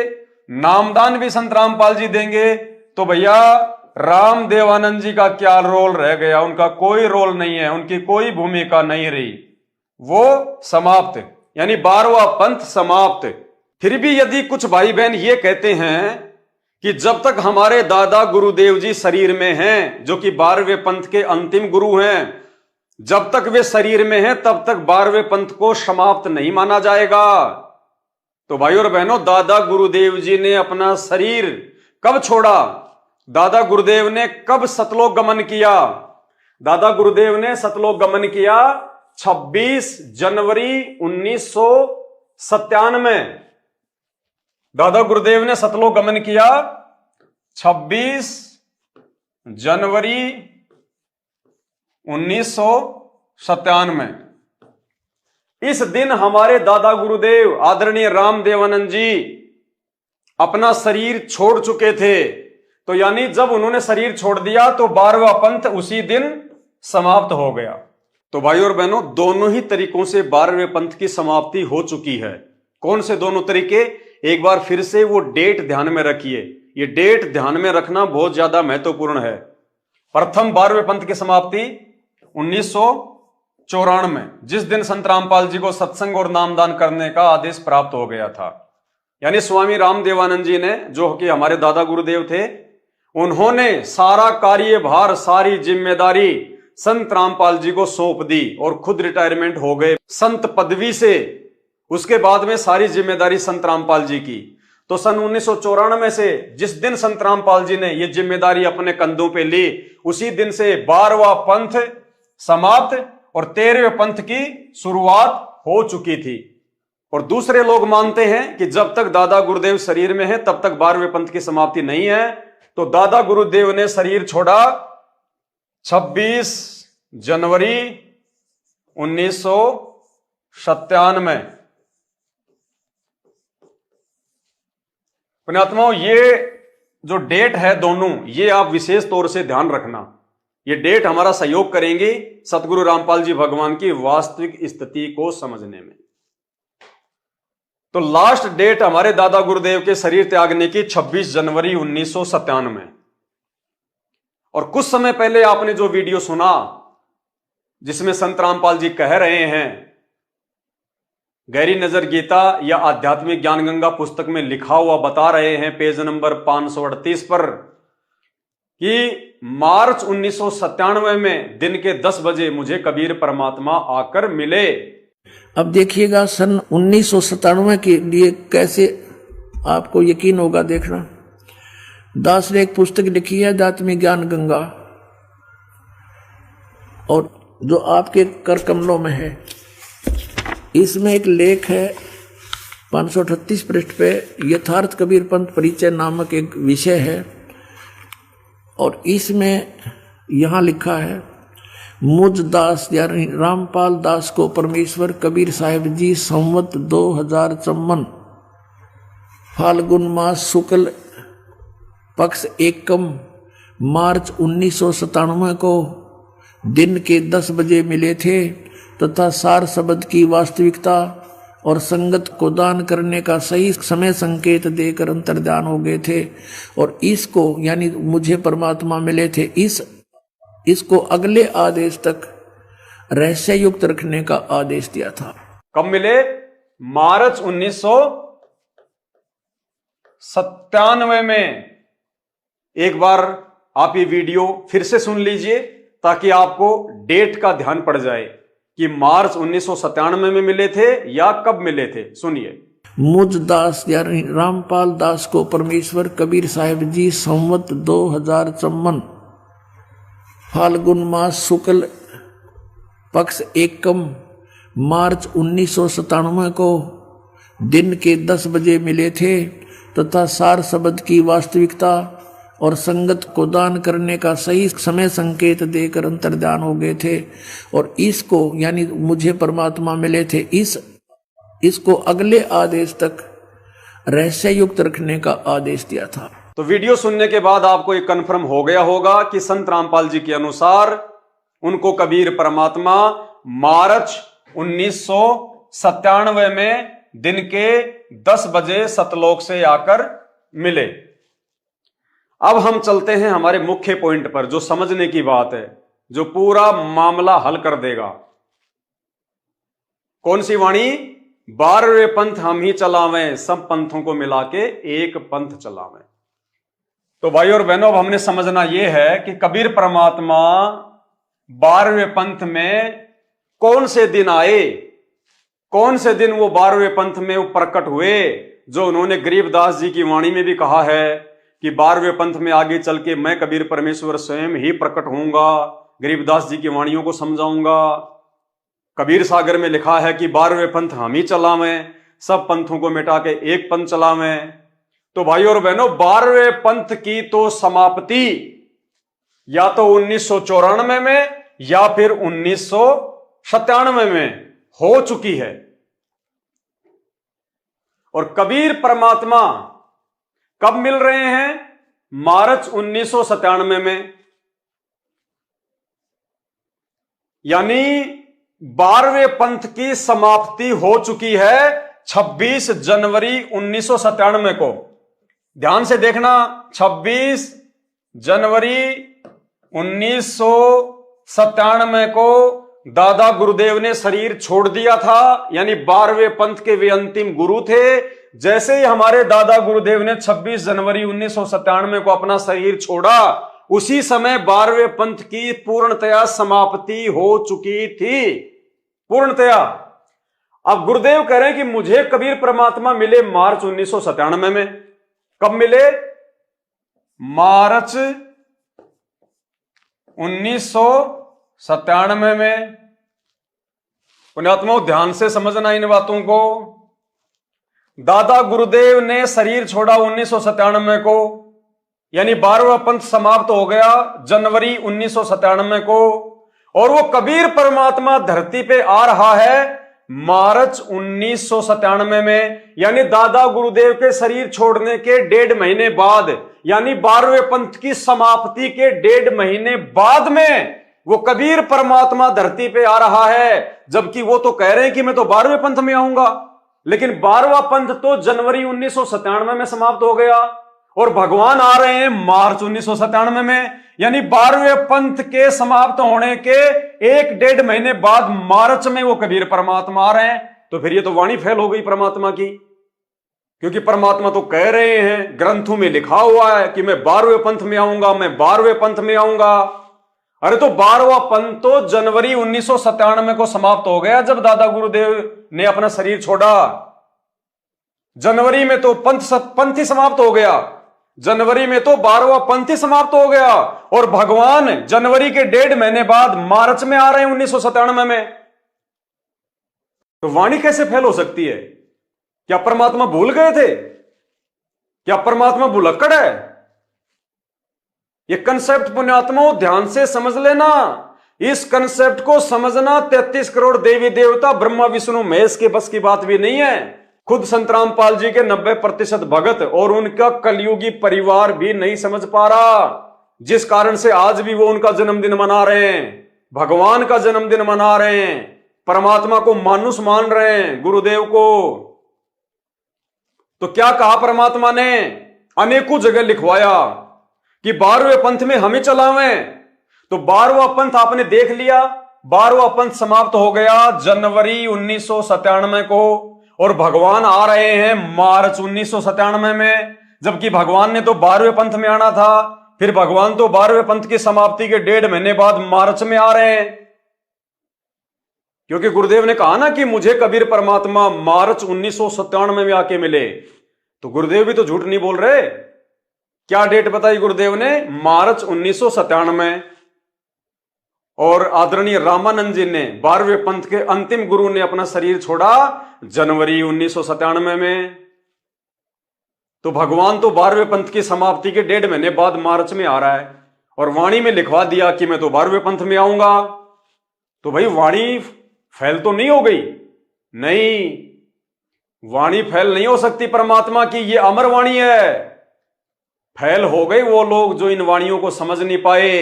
नामदान भी संत रामपाल जी देंगे, तो भैया राम देवानंद जी का क्या रोल रह गया? उनका कोई रोल नहीं है, उनकी कोई भूमिका नहीं रही, वो समाप्त, यानी 12वां पंथ समाप्त। फिर भी यदि कुछ भाई बहन ये कहते हैं कि जब तक हमारे दादा गुरुदेव जी शरीर में हैं, जो कि 12वें पंथ के अंतिम गुरु हैं, जब तक वे शरीर में हैं तब तक 12वें पंथ को समाप्त नहीं माना जाएगा। तो भाइयों और बहनों, दादा गुरुदेव जी ने अपना शरीर कब छोड़ा? दादा गुरुदेव ने कब सतलोक गमन किया? दादा गुरुदेव ने सतलोक गमन किया 26 जनवरी 1997। दादा गुरुदेव ने सतलोक गमन किया 26 जनवरी 1997। इस दिन हमारे दादा गुरुदेव आदरणीय राम देवानंद जी अपना शरीर छोड़ चुके थे। तो यानी जब उन्होंने शरीर छोड़ दिया तो 12वां पंथ उसी दिन समाप्त हो गया। तो भाइयों और बहनों, दोनों ही तरीकों से 12वें पंथ की समाप्ति हो चुकी है। कौन से दोनों तरीके? एक बार फिर से वो डेट ध्यान में रखिए, ये डेट ध्यान में रखना बहुत ज्यादा महत्वपूर्ण है। प्रथम 12वें पंथ की समाप्ति 1994, जिस दिन संत रामपाल जी को सत्संग और नामदान करने का आदेश प्राप्त हो गया था। यानी स्वामी राम देवानंद जी ने, जो कि हमारे दादा गुरुदेव थे, उन्होंने सारा कार्यभार, सारी जिम्मेदारी संत रामपाल जी को सौंप दी और खुद रिटायरमेंट हो गए संत पदवी से। उसके बाद में सारी जिम्मेदारी संत रामपाल जी की। तो सन 1994 से जिस दिन संत रामपाल जी ने यह जिम्मेदारी अपने कंधों पे ली, उसी दिन से 12वां पंथ समाप्त और 13वें पंथ की शुरुआत हो चुकी थी। और दूसरे लोग मानते हैं कि जब तक दादा गुरुदेव शरीर में है तब तक 12वें पंथ की समाप्ति नहीं है। तो दादा गुरुदेव ने शरीर छोड़ा 26 जनवरी 1997। पुण्यात्माओं, ये जो डेट है दोनों, ये आप विशेष तौर से ध्यान रखना। ये डेट हमारा सहयोग करेंगे सतगुरु रामपाल जी भगवान की वास्तविक स्थिति को समझने में। तो लास्ट डेट हमारे दादा गुरुदेव के शरीर त्यागने की 26 जनवरी 1997। और कुछ समय पहले आपने जो वीडियो सुना जिसमें संत रामपाल जी कह रहे हैं, गहरी नजर गीता या आध्यात्मिक ज्ञान गंगा पुस्तक में लिखा हुआ बता रहे हैं पेज नंबर 538 पर कि मार्च 1997 में दिन के 10 बजे मुझे कबीर परमात्मा आकर मिले। अब देखिएगा सन 1997 के लिए कैसे आपको यकीन होगा, देखना। दास ने एक पुस्तक लिखी है आध्यात्मिक ज्ञान गंगा, और जो आपके कर कमलों में है, इसमें एक लेख है 538 पृष्ठ पे, यथार्थ कबीर पंथ परिचय नामक एक विषय है। और इसमें यहाँ लिखा है, मुझ दास यानी रामपाल दास को परमेश्वर कबीर साहिब जी संवत 2054 फाल्गुन मास शुक्ल पक्ष एकम मार्च 1997 को दिन के 10 बजे मिले थे तथा सार शब्द की वास्तविकता और संगत को दान करने का सही समय संकेत देकर अंतर्ध्यान हो गए थे। और इसको यानी मुझे परमात्मा मिले थे, इसको अगले आदेश तक रहस्य युक्त रखने का आदेश दिया था। कब मिले? मार्च 1997 में। एक बार आप ये वीडियो फिर से सुन लीजिए ताकि आपको डेट का ध्यान पड़ जाए कि मार्च 1997 में मिले थे या कब मिले थे। सुनिए। मुझ दास यानी रामपाल दास को परमेश्वर कबीर साहिब जी संवत 2054 फाल्गुन मास शुक्ल पक्ष एकम मार्च 1997 को दिन के 10 बजे मिले थे तथा सार शब्द की वास्तविकता और संगत को दान करने का सही समय संकेत देकर अंतर्ध्यान हो गए थे। और इसको यानी मुझे परमात्मा मिले थे, इसको अगले आदेश तक रहस्य युक्त रखने का आदेश दिया था। तो वीडियो सुनने के बाद आपको ये कन्फर्म हो गया होगा कि संत रामपाल जी के अनुसार उनको कबीर परमात्मा मार्च 1997 में दिन के 10 बजे सतलोक से आकर मिले। अब हम चलते हैं हमारे मुख्य पॉइंट पर, जो समझने की बात है, जो पूरा मामला हल कर देगा। कौन सी वाणी? 12वें पंथ हम ही चलावें, सब पंथों को मिला के एक पंथ चलावें। तो भाई और बहनों, अब हमने समझना यह है कि कबीर परमात्मा 12वें पंथ में कौन से दिन आए, कौन से दिन वो 12वें पंथ में वो प्रकट हुए, जो उन्होंने गरीबदास जी की वाणी में भी कहा है कि 12वें पंथ में आगे चल के मैं कबीर परमेश्वर स्वयं ही प्रकट होऊंगा, गरीबदास जी की वाणियों को समझाऊंगा। कबीर सागर में लिखा है कि 12वें पंथ हम ही चलावें, सब पंथों को मिटा के एक पंथ चलावें। तो भाई और बहनों, 12वें पंथ की तो समाप्ति या तो 1994 में या फिर 1997 में हो चुकी है। और कबीर परमात्मा कब मिल रहे हैं? मार्च 1997 में, यानी 12वें पंथ की समाप्ति हो चुकी है 26 जनवरी 1997 को। ध्यान से देखना, 26 जनवरी 1997 को दादा गुरुदेव ने शरीर छोड़ दिया था, यानी 12वें पंथ के वे अंतिम गुरु थे। जैसे ही हमारे दादा गुरुदेव ने 26 जनवरी 1997 को अपना शरीर छोड़ा, उसी समय 12वें पंथ की पूर्णतया समाप्ति हो चुकी थी, पूर्णतया। अब गुरुदेव कह रहे हैं कि मुझे कबीर परमात्मा मिले मार्च 1997 में। कब मिले? मार्च 1997 में। पुण्यात्माओं, ध्यान से समझना इन बातों को। दादा गुरुदेव ने शरीर छोड़ा 1997 को, यानी 12वां पंथ समाप्त हो गया जनवरी 1997 को, और वो कबीर परमात्मा धरती पे आ रहा है मार्च 1997 में, यानी दादा गुरुदेव के शरीर छोड़ने के 1.5 महीने बाद, यानी 12वें पंथ की समाप्ति के 1.5 महीने बाद में वो कबीर परमात्मा धरती पे आ रहा है। जबकि वो तो कह रहे हैं कि मैं तो 12वें पंथ में आऊंगा, लेकिन 12वां पंथ तो जनवरी 1997 में समाप्त हो गया, और भगवान आ रहे हैं मार्च 1997 में, यानी 12वें पंथ के समाप्त होने के 1.5 महीने बाद मार्च में वो कबीर परमात्मा आ रहे हैं। तो फिर ये तो वाणी फेल हो गई परमात्मा की, क्योंकि परमात्मा तो कह रहे हैं, ग्रंथों में लिखा हुआ है कि मैं 12वें पंथ में आऊंगा, मैं 12वें पंथ में आऊंगा। अरे तो 12वां पंथ तो जनवरी 1997 को समाप्त हो गया, जब दादा गुरुदेव ने अपना शरीर छोड़ा। जनवरी में तो पंथ ही समाप्त हो गया, जनवरी में तो 12वां पंथ ही समाप्त हो गया, और भगवान जनवरी के 1.5 महीने बाद मार्च में आ रहे हैं 1997 में। तो वाणी कैसे फेल हो सकती है? क्या परमात्मा भूल गए थे? क्या परमात्मा भुलक्कड़ है? ये कंसेप्ट पुण्यात्माओं ध्यान से समझ लेना। इस कंसेप्ट को समझना 33 करोड़ देवी देवता ब्रह्मा विष्णु महेश के बस की बात भी नहीं है। खुद संत रामपाल जी के 90% भगत और उनका कलयुगी परिवार भी नहीं समझ पा रहा, जिस कारण से आज भी वो उनका जन्मदिन मना रहे हैं, भगवान का जन्मदिन मना रहे हैं, परमात्मा को मानुष मान रहे हैं, गुरुदेव को। तो क्या कहा परमात्मा ने? अनेकों जगह लिखवाया कि 12वें पंथ में हम ही चलावें। तो 12वां पंथ आपने देख लिया, 12वां पंथ समाप्त हो गया जनवरी 1997 को, और भगवान आ रहे हैं मार्च 1997 में। जबकि भगवान ने तो 12वें पंथ में आना था, फिर भगवान तो 12वें पंथ की समाप्ति के 1.5 महीने बाद मार्च में आ रहे हैं, क्योंकि गुरुदेव ने कहा ना कि मुझे कबीर परमात्मा मार्च 1997 में आके मिले। तो गुरुदेव भी तो झूठ नहीं बोल रहे। क्या डेट बताई गुरुदेव ने? मार्च 1997। और आदरणीय रामानंद जी ने 12वें पंथ के अंतिम गुरु ने अपना शरीर छोड़ा जनवरी 1997 में। तो भगवान तो 12वें पंथ की समाप्ति के 1.5 महीने बाद मार्च में आ रहा है और वाणी में लिखवा दिया कि मैं तो 12वें पंथ में आऊंगा। तो भाई वाणी फैल तो नहीं हो गई? नहीं, वाणी फैल नहीं हो सकती परमात्मा की, ये अमर वाणी है। फैल हो गई वो लोग जो इन वाणियों को समझ नहीं पाए।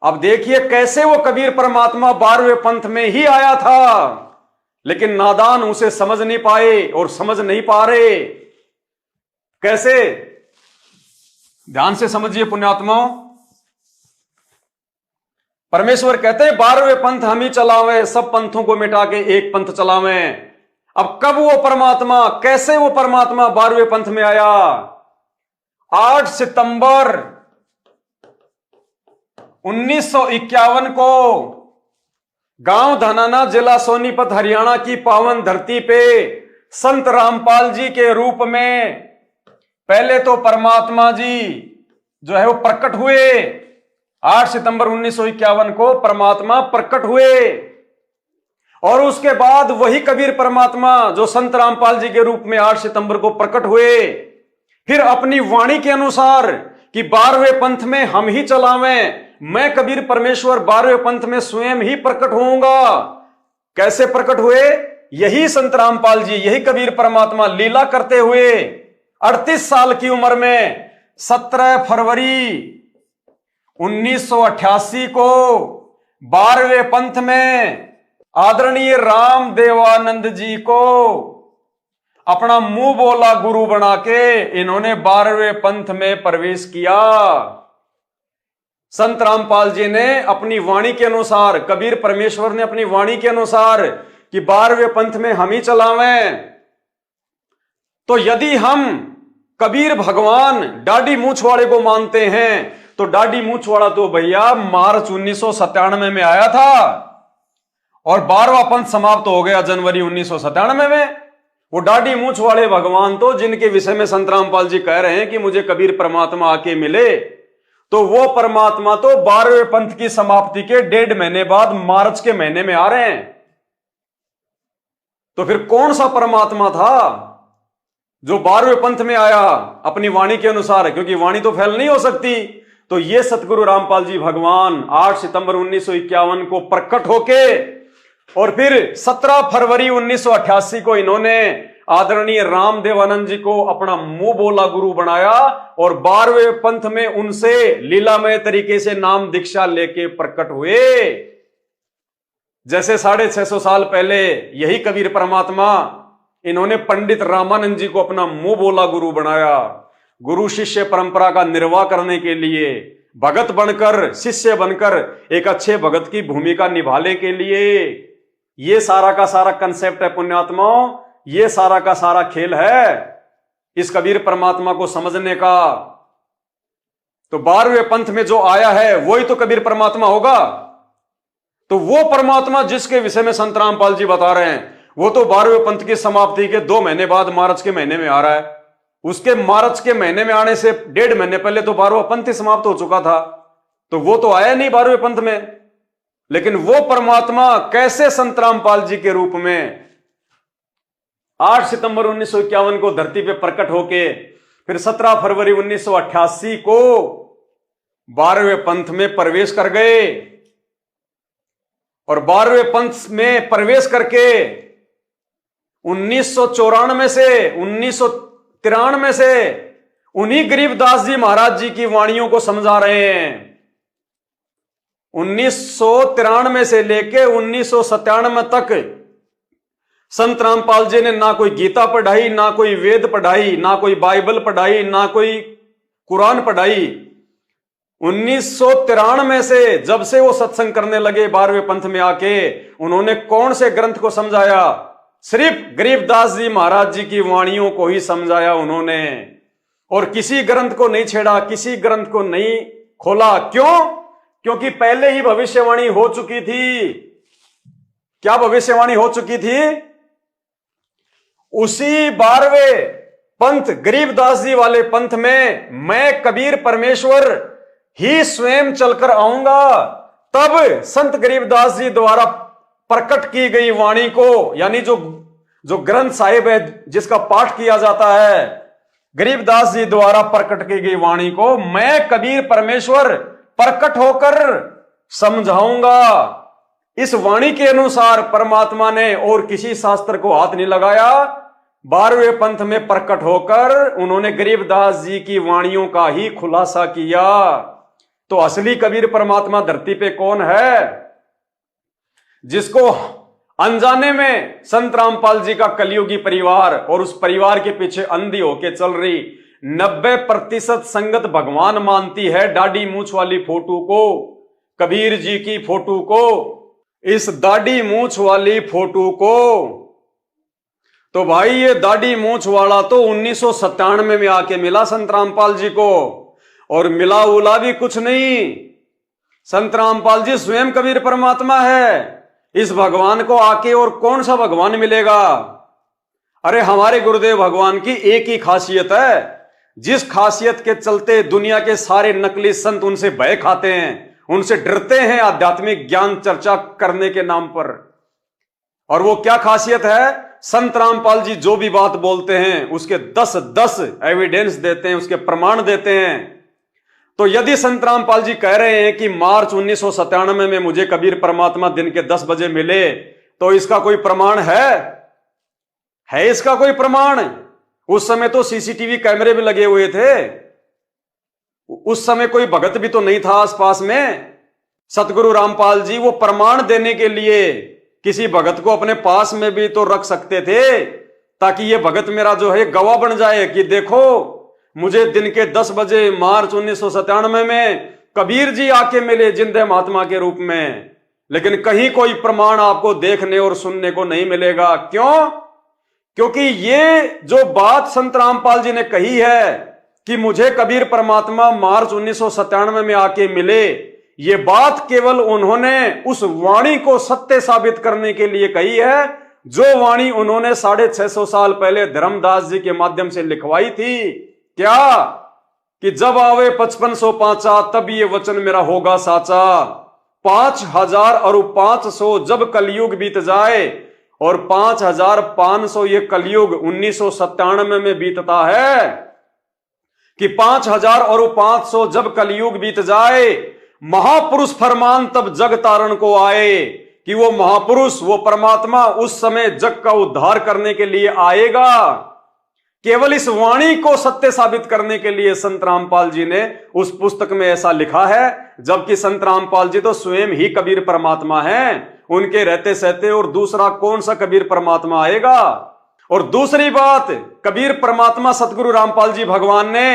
अब देखिए कैसे वो कबीर परमात्मा 12वें पंथ में ही आया था, लेकिन नादान उसे समझ नहीं पाए और समझ नहीं पा रहे। कैसे? ध्यान से समझिए पुण्यात्माओं। परमेश्वर कहते हैं 12वें पंथ हम ही चलावे, सब पंथों को मिटा के एक पंथ चलावे। अब कब वो परमात्मा, कैसे वो परमात्मा 12वें पंथ में आया? 8 सितंबर 1951 को गांव धनाना, जिला सोनीपत, हरियाणा की पावन धरती पे संत रामपाल जी के रूप में पहले तो परमात्मा जी जो है वो प्रकट हुए। 8 सितंबर 1951 को परमात्मा प्रकट हुए और उसके बाद वही कबीर परमात्मा जो संत रामपाल जी के रूप में 8 सितंबर को प्रकट हुए, फिर अपनी वाणी के अनुसार कि 12वें पंथ में हम ही चलावें, मैं कबीर परमेश्वर 12वें पंथ में स्वयं ही प्रकट होऊंगा। कैसे प्रकट हुए? यही संत रामपाल जी, यही कबीर परमात्मा लीला करते हुए 38 साल की उम्र में 17 फरवरी 1988 को 12वें पंथ में आदरणीय राम देवानंद जी को अपना मुंह बोला गुरु बना के इन्होंने 12वें पंथ में प्रवेश किया। संत रामपाल जी ने अपनी वाणी के अनुसार, कबीर परमेश्वर ने अपनी वाणी के अनुसार कि 12वें पंथ में हम ही चलावें। तो यदि हम कबीर भगवान डाडी मूछ वाले को मानते हैं तो डाडी मूछ वाला तो भैया मार्च 1997 में आया था और 12वां पंथ समाप्त हो गया जनवरी 1997 में। वो डाडी मूछ वाले भगवान तो जिनके विषय में संत रामपाल जी कह रहे हैं कि मुझे कबीर परमात्मा आके मिले, तो वो परमात्मा तो 12वें पंथ की समाप्ति के 1.5 महीने बाद मार्च के महीने में आ रहे हैं। तो फिर कौन सा परमात्मा था जो 12वें पंथ में आया अपनी वाणी के अनुसार? क्योंकि वाणी तो फैल नहीं हो सकती। तो ये सतगुरु रामपाल जी भगवान 8 सितंबर 1951 को प्रकट होके और फिर 17 फरवरी 1988 को इन्होंने आदरणीय राम देवानंद जी को अपना मुंह बोला गुरु बनाया और 12वें पंथ में उनसे लीलामय तरीके से नाम दीक्षा लेके प्रकट हुए। जैसे 650 साल पहले यही कबीर परमात्मा इन्होंने पंडित रामानंद जी को अपना मुंह बोला गुरु बनाया, गुरु शिष्य परंपरा का निर्वाह करने के लिए, भगत बनकर, शिष्य बनकर एक अच्छे भगत की भूमिका निभाने के लिए। ये सारा का सारा कंसेप्ट है पुण्यात्माओं, ये सारा का सारा खेल है इस कबीर परमात्मा को समझने का। तो 12वें पंथ में जो आया है वही तो कबीर परमात्मा होगा। तो वो परमात्मा जिसके विषय में संत रामपाल जी बता रहे हैं वो तो 12वें पंथ की समाप्ति के 2 महीने बाद मार्च के महीने में आ रहा है। उसके मार्च के महीने में आने से 1.5 महीने पहले तो 12वां पंथ ही समाप्त हो चुका था, तो वो तो आया नहीं 12वें पंथ में। लेकिन वो परमात्मा कैसे संत रामपाल जी के रूप में 8 सितंबर 1951 को धरती पे प्रकट होके फिर 17 फरवरी 1988 को 12वें पंथ में प्रवेश कर गए और 12वें पंथ में प्रवेश करके 1994 से 1993 से उन्हीं गरीबदास जी महाराज जी की वाणियों को समझा रहे हैं। 1993 से लेके 1997 तक संत रामपाल जी ने ना कोई गीता पढ़ाई, ना कोई वेद पढ़ाई, ना कोई बाइबल पढ़ाई, ना कोई कुरान पढ़ाई। 1993 से जब से वो सत्संग करने लगे 12वें पंथ में आके, उन्होंने कौन से ग्रंथ को समझाया? सिर्फ गरीबदास जी महाराज जी की वाणियों को ही समझाया उन्होंने, और किसी ग्रंथ को नहीं छेड़ा, किसी ग्रंथ को नहीं खोला। क्यों? क्योंकि पहले ही भविष्यवाणी हो चुकी थी। क्या भविष्यवाणी हो चुकी थी? उसी 12वें पंथ गरीबदास जी वाले पंथ में मैं कबीर परमेश्वर ही स्वयं चलकर आऊंगा, तब संत गरीबदास जी द्वारा प्रकट की गई वाणी को, यानी जो ग्रंथ साहिब है जिसका पाठ किया जाता है, गरीबदास जी द्वारा प्रकट की गई वाणी को मैं कबीर परमेश्वर प्रकट होकर समझाऊंगा। इस वाणी के अनुसार परमात्मा ने और किसी शास्त्र को हाथ नहीं लगाया। 12वें पंथ में प्रकट होकर उन्होंने गरीबदास जी की वाणियों का ही खुलासा किया। तो असली कबीर परमात्मा धरती पे कौन है? जिसको अनजाने में संत रामपाल जी का कलयुगी परिवार और उस परिवार के पीछे अंधी होके चल रही 90% संगत भगवान मानती है। दाढ़ी मूछ वाली फोटो को, कबीर जी की फोटो को, इस दाढ़ी मूछ वाली फोटो को। तो भाई ये दाढ़ी मूछ वाला तो 1997 में आके मिला संत रामपाल जी को, और मिला उला भी कुछ नहीं। संत रामपाल जी स्वयं कबीर परमात्मा है। इस भगवान को आके और कौन सा भगवान मिलेगा? अरे हमारे गुरुदेव भगवान की एक ही खासियत है, जिस खासियत के चलते दुनिया के सारे नकली संत उनसे भय खाते हैं, उनसे डरते हैं आध्यात्मिक ज्ञान चर्चा करने के नाम पर। और वो क्या खासियत है? संत रामपाल जी जो भी बात बोलते हैं उसके 10 एविडेंस देते हैं, उसके प्रमाण देते हैं। तो यदि संत रामपाल जी कह रहे हैं कि मार्च 1997 में मुझे कबीर परमात्मा दिन के 10 बजे मिले, तो इसका कोई प्रमाण है इसका कोई प्रमाण? उस समय तो सीसीटीवी कैमरे भी लगे हुए थे, उस समय कोई भगत भी तो नहीं था आसपास में। सतगुरु रामपाल जी वो प्रमाण देने के लिए किसी भगत को अपने पास में भी तो रख सकते थे, ताकि ये भगत मेरा जो है गवाह बन जाए कि देखो मुझे दिन के 10 बजे मार्च 1997 में कबीर जी आके मिले जिंदे महात्मा के रूप में। लेकिन कहीं कोई प्रमाण आपको देखने और सुनने को नहीं मिलेगा। क्यों? क्योंकि ये जो बात संत रामपाल जी ने कही है कि मुझे कबीर परमात्मा मार्च 1997 में आके मिले, ये बात केवल उन्होंने उस वाणी को सत्य साबित करने के लिए कही है, जो वाणी उन्होंने 650 साल पहले धर्मदास जी के माध्यम से लिखवाई थी। क्या? कि जब आवे 5500 पांचा, तब ये वचन मेरा होगा साचा। 5000 और 500 जब कलयुग बीत जाए, और 5500 ये कलयुग 1997 में बीतता है, कि 5000 और 500 जब कलयुग बीत जाए, महापुरुष फरमान तब जग तारण को आए। कि वो महापुरुष, वो परमात्मा उस समय जग का उद्धार करने के लिए आएगा। केवल इस वाणी को सत्य साबित करने के लिए संत रामपाल जी ने उस पुस्तक में ऐसा लिखा है, जबकि संत रामपाल जी तो स्वयं ही कबीर परमात्मा हैं। उनके रहते सहते और दूसरा कौन सा कबीर परमात्मा आएगा? और दूसरी बात, कबीर परमात्मा सतगुरु रामपाल जी भगवान ने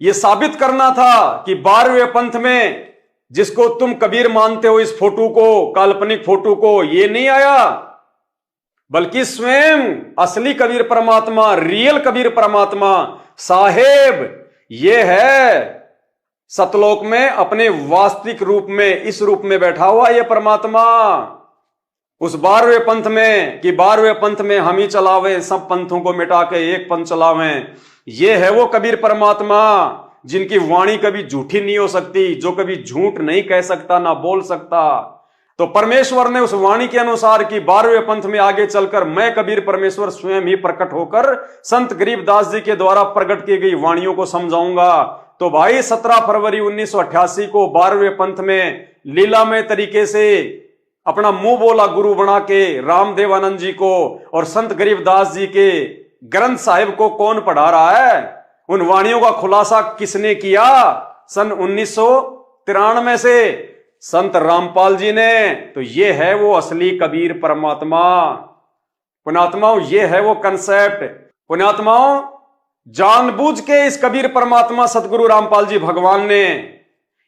यह साबित करना था कि 12वें पंथ में जिसको तुम कबीर मानते हो, इस फोटो को, काल्पनिक फोटो को, ये नहीं आया, बल्कि स्वयं असली कबीर परमात्मा, रियल कबीर परमात्मा साहेब ये है सतलोक में अपने वास्तविक रूप में, इस रूप में बैठा हुआ ये परमात्मा। उस 12वें पंथ में, कि 12वें पंथ में हम ही चलावे, सब पंथों को मिटा के एक पंथ चलावें, ये है वो कबीर परमात्मा जिनकी वाणी कभी झूठी नहीं हो सकती, जो कभी झूठ नहीं कह सकता, ना बोल सकता। तो परमेश्वर ने उस वाणी के अनुसार कि 12वें पंथ में आगे चलकर मैं कबीर परमेश्वर स्वयं ही प्रकट होकर संत गरीबदास जी के द्वारा प्रकट की गई वाणियों को समझाऊंगा। तो भाई 17 फरवरी 1988 को 12वें पंथ में लीलामय तरीके से अपना मुंह बोला गुरु बना के रामदेवानंद जी को और संत गरीबदास जी के ग्रंथ साहिब को कौन पढ़ा रहा है? उन वाणियों का खुलासा किसने किया? सन 1993 से संत रामपाल जी ने। तो ये है वो असली कबीर परमात्मा। पुण्यात्माओं, ये है वो कंसेप्ट। पुण्यात्माओं, जानबूझ के इस कबीर परमात्मा सतगुरु रामपाल जी भगवान ने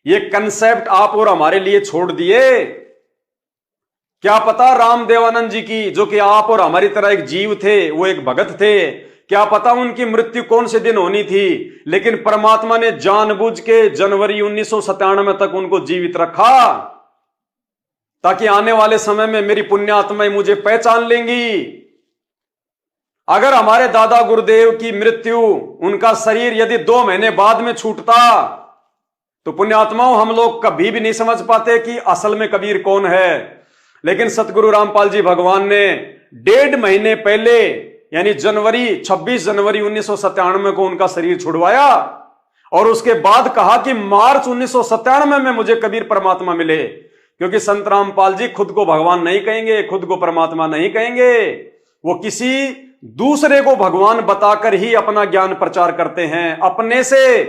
ये कंसेप्ट आप और हमारे लिए छोड़ दिए। क्या पता रामदेवानंद जी की, जो कि आप और हमारी तरह एक जीव थे, वो एक भगत थे, क्या पता उनकी मृत्यु कौन से दिन होनी थी, लेकिन परमात्मा ने जानबूझ के जनवरी 1997 तक उनको जीवित रखा, ताकि आने वाले समय में मेरी पुण्यात्माएं मुझे पहचान लेंगी। अगर हमारे दादा गुरुदेव की मृत्यु, उनका शरीर यदि 2 महीने बाद में छूटता, तो पुण्यात्माओं, हम लोग कभी भी नहीं समझ पाते कि असल में कबीर कौन है। लेकिन सतगुरु रामपाल जी भगवान ने 1.5 महीने पहले यानी 26 जनवरी 1997 को उनका शरीर छुड़वाया और उसके बाद कहा कि मार्च 1997 में मुझे कबीर परमात्मा मिले। क्योंकि संत रामपाल जी खुद को भगवान नहीं कहेंगे, खुद को परमात्मा नहीं कहेंगे, वो किसी दूसरे को भगवान बताकर ही अपना ज्ञान प्रचार करते हैं, अपने से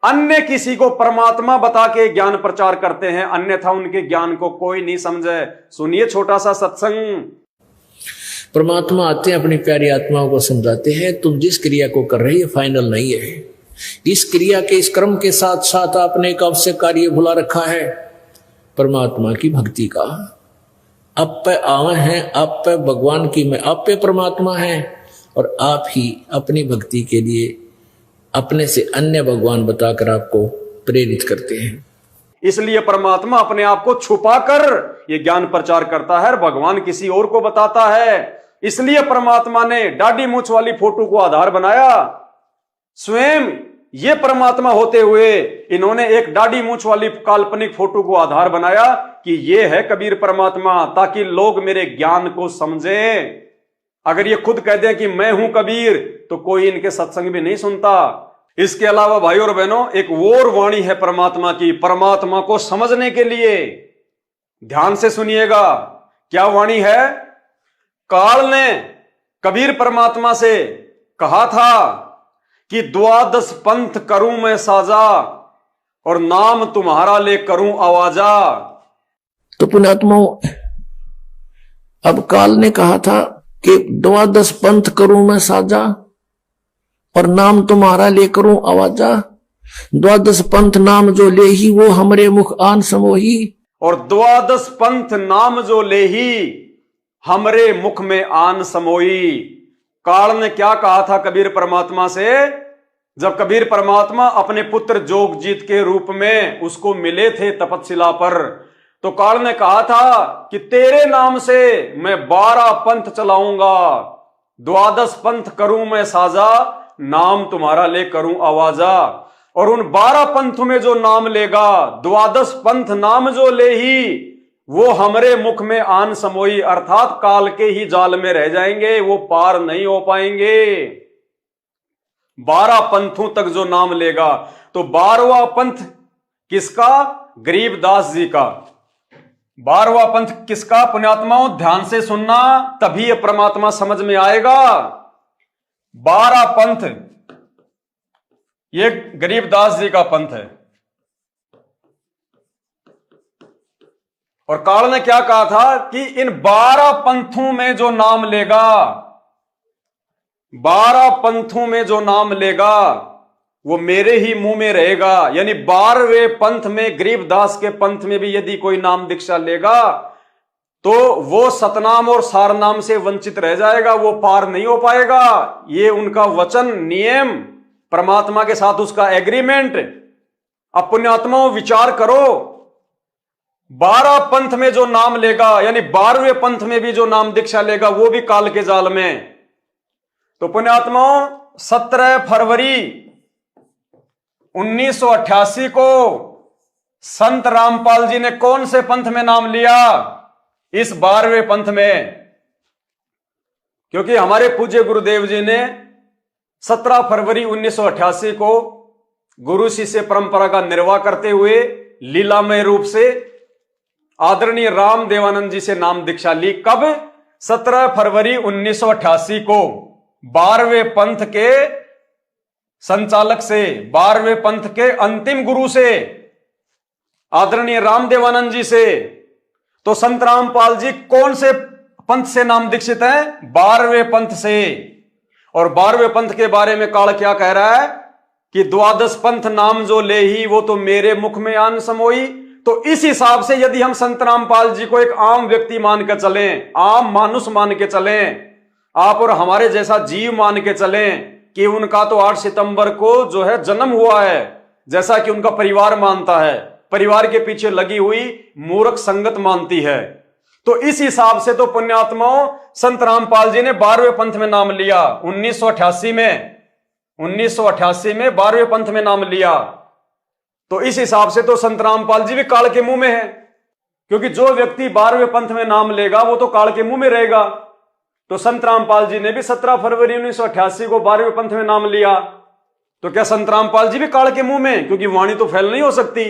अन्य किसी को परमात्मा बता के ज्ञान प्रचार करते हैं, अन्यथा उनके ज्ञान को कोई नहीं समझे। सुनिए छोटा सा सत्संग। परमात्मा आते हैं, अपनी प्यारी आत्माओं को समझाते हैं, तुम जिस क्रिया को कर रहे हो फाइनल नहीं है। इस क्रिया के, इस क्रम के साथ साथ आपने एक अवश्य कार्य भुला रखा है, परमात्मा की भक्ति का। आप पे आवे हैं, आप पे भगवान की में, आप पे परमात्मा है और आप ही अपनी भक्ति के लिए अपने से अन्य भगवान बताकर आपको प्रेरित करते हैं। इसलिए परमात्मा अपने आप को छुपाकर ये ज्ञान प्रचार करता है, भगवान किसी और को बताता है। इसलिए परमात्मा ने दाढ़ी मूंछ वाली फोटो को आधार बनाया। स्वयं ये परमात्मा होते हुए इन्होंने एक दाढ़ी मूंछ वाली काल्पनिक फोटो को आधार बनाया कि ये है कबीर परमात्मा, ताकि लोग मेरे ज्ञान को समझें। अगर ये खुद कह दें कि मैं हूं कबीर, तो कोई इनके सत्संग भी नहीं सुनता। इसके अलावा भाई और बहनों, एक और वाणी है परमात्मा की, परमात्मा को समझने के लिए। ध्यान से सुनिएगा, क्या वाणी है? काल ने कबीर परमात्मा से कहा था कि 12 पंथ करूं मैं साजा और नाम तुम्हारा ले करूं आवाजा। तो पुण्यात्माओं, अब काल ने कहा था कि 12 पंथ करूं मैं साजा और नाम तुम्हारा ले करूं आवाजा। 12 पंथ नाम जो ले ही वो हमरे मुख आन समोही। और 12 पंथ नाम जो ले ही हमरे मुख में आन समोई। काल ने क्या कहा था कबीर परमात्मा से? जब कबीर परमात्मा अपने पुत्र जोगजीत के रूप में उसको मिले थे तपस्या पर, तो काल ने कहा था कि तेरे नाम से मैं 12 पंथ चलाऊंगा, 12 पंथ करूं मैं साजा, नाम तुम्हारा ले करूं आवाजा। और उन 12 पंथ में जो नाम लेगा, 12 पंथ नाम जो ले ही वो हमरे मुख में आन समोई, अर्थात काल के ही जाल में रह जाएंगे, वो पार नहीं हो पाएंगे। 12 पंथों तक जो नाम लेगा, तो 12वां पंथ किसका? गरीबदास जी का। 12वां पंथ किसका? पुण्यात्माओं ध्यान से सुनना, तभी ये परमात्मा समझ में आएगा। 12 पंथ ये गरीबदास जी का पंथ है। और काल ने क्या कहा था कि इन 12 पंथों में जो नाम लेगा, 12 पंथों में जो नाम लेगा वो मेरे ही मुंह में रहेगा। यानी 12वें पंथ में, गरीबदास के पंथ में भी यदि कोई नाम दीक्षा लेगा तो वो सतनाम और सारनाम से वंचित रह जाएगा, वो पार नहीं हो पाएगा। ये उनका वचन, नियम, परमात्मा के साथ उसका एग्रीमेंट। अब पुण्यात्माओं विचार करो, 12 पंथ में जो नाम लेगा, यानी 12वें पंथ में भी जो नाम दीक्षा लेगा, वो भी काल के जाल में। तो पुण्यात्माओं 17 फरवरी 1988 को संत रामपाल जी ने कौन से पंथ में नाम लिया? इस 12वें पंथ में। क्योंकि हमारे पूज्य गुरुदेव जी ने 17 फरवरी 1988 को गुरु शिष्य परंपरा का निर्वाह करते हुए लीलामय रूप से आदरणीय राम देवानंद जी से नाम दीक्षा ली। कब? 17 फरवरी 1988 को 12वें पंथ के संचालक से, 12वें पंथ के अंतिम गुरु से, आदरणीय राम देवानंद जी से। तो संत रामपाल जी कौन से पंथ से नाम दीक्षित हैं? 12वें पंथ से। और 12वें पंथ के बारे में काल क्या कह रहा है कि 12 पंथ नाम जो ले ही वो तो मेरे मुख में आन समोई। तो इस हिसाब से यदि हम संत रामपाल जी को एक आम व्यक्ति मान के चलें, आम मानुष मान के चलें, आप और हमारे जैसा जीव मान के चलें कि उनका तो 8 सितंबर को जो है जन्म हुआ है, जैसा कि उनका परिवार मानता है, परिवार के पीछे लगी हुई मूर्ख संगत मानती है, तो इस हिसाब से तो पुण्यात्माओं संत रामपाल जी ने 12वें पंथ में नाम लिया। 1988 में 12वें पंथ में नाम लिया। तो इस हिसाब से तो संत रामपाल जी भी काल के मुंह में है, क्योंकि जो व्यक्ति 12वें पंथ में नाम लेगा वो तो काल के मुंह में रहेगा। तो संत रामपाल जी ने भी 17 फरवरी 1988 को 12वें पंथ में नाम लिया, तो क्या संत रामपाल जी भी काल के मुंह में? क्योंकि वाणी तो फैल नहीं हो सकती।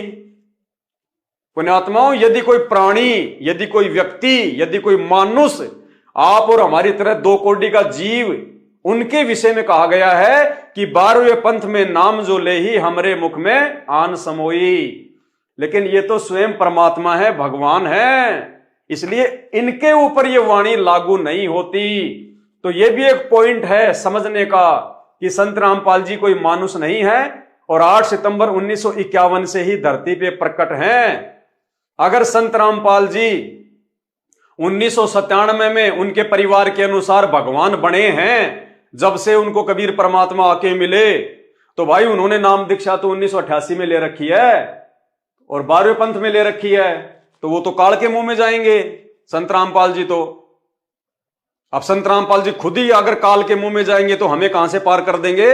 पुण्यात्माओं, यदि कोई प्राणी, यदि कोई व्यक्ति, यदि कोई मानुष, आप और हमारी तरह 2 कोटि का जीव, उनके विषय में कहा गया है कि 12वें पंथ में नाम जो ले ही हमरे मुख में आन समोई। लेकिन ये तो स्वयं परमात्मा है, भगवान है, इसलिए इनके ऊपर ये वाणी लागू नहीं होती। तो ये भी एक पॉइंट है समझने का कि संत रामपाल जी कोई मानुष नहीं है और 8 सितंबर 1951 से ही धरती पे प्रकट हैं। अगर संत रामपाल जी 1997 में उनके परिवार के अनुसार भगवान बने हैं, जब से उनको कबीर परमात्मा आके मिले, तो भाई उन्होंने नाम दीक्षा तो 1988 में ले रखी है और 12वें पंथ में ले रखी है, तो वो तो काल के मुंह में जाएंगे संत रामपाल जी। तो अब संत रामपाल जी खुद ही अगर काल के मुंह में जाएंगे तो हमें कहां से पार कर देंगे।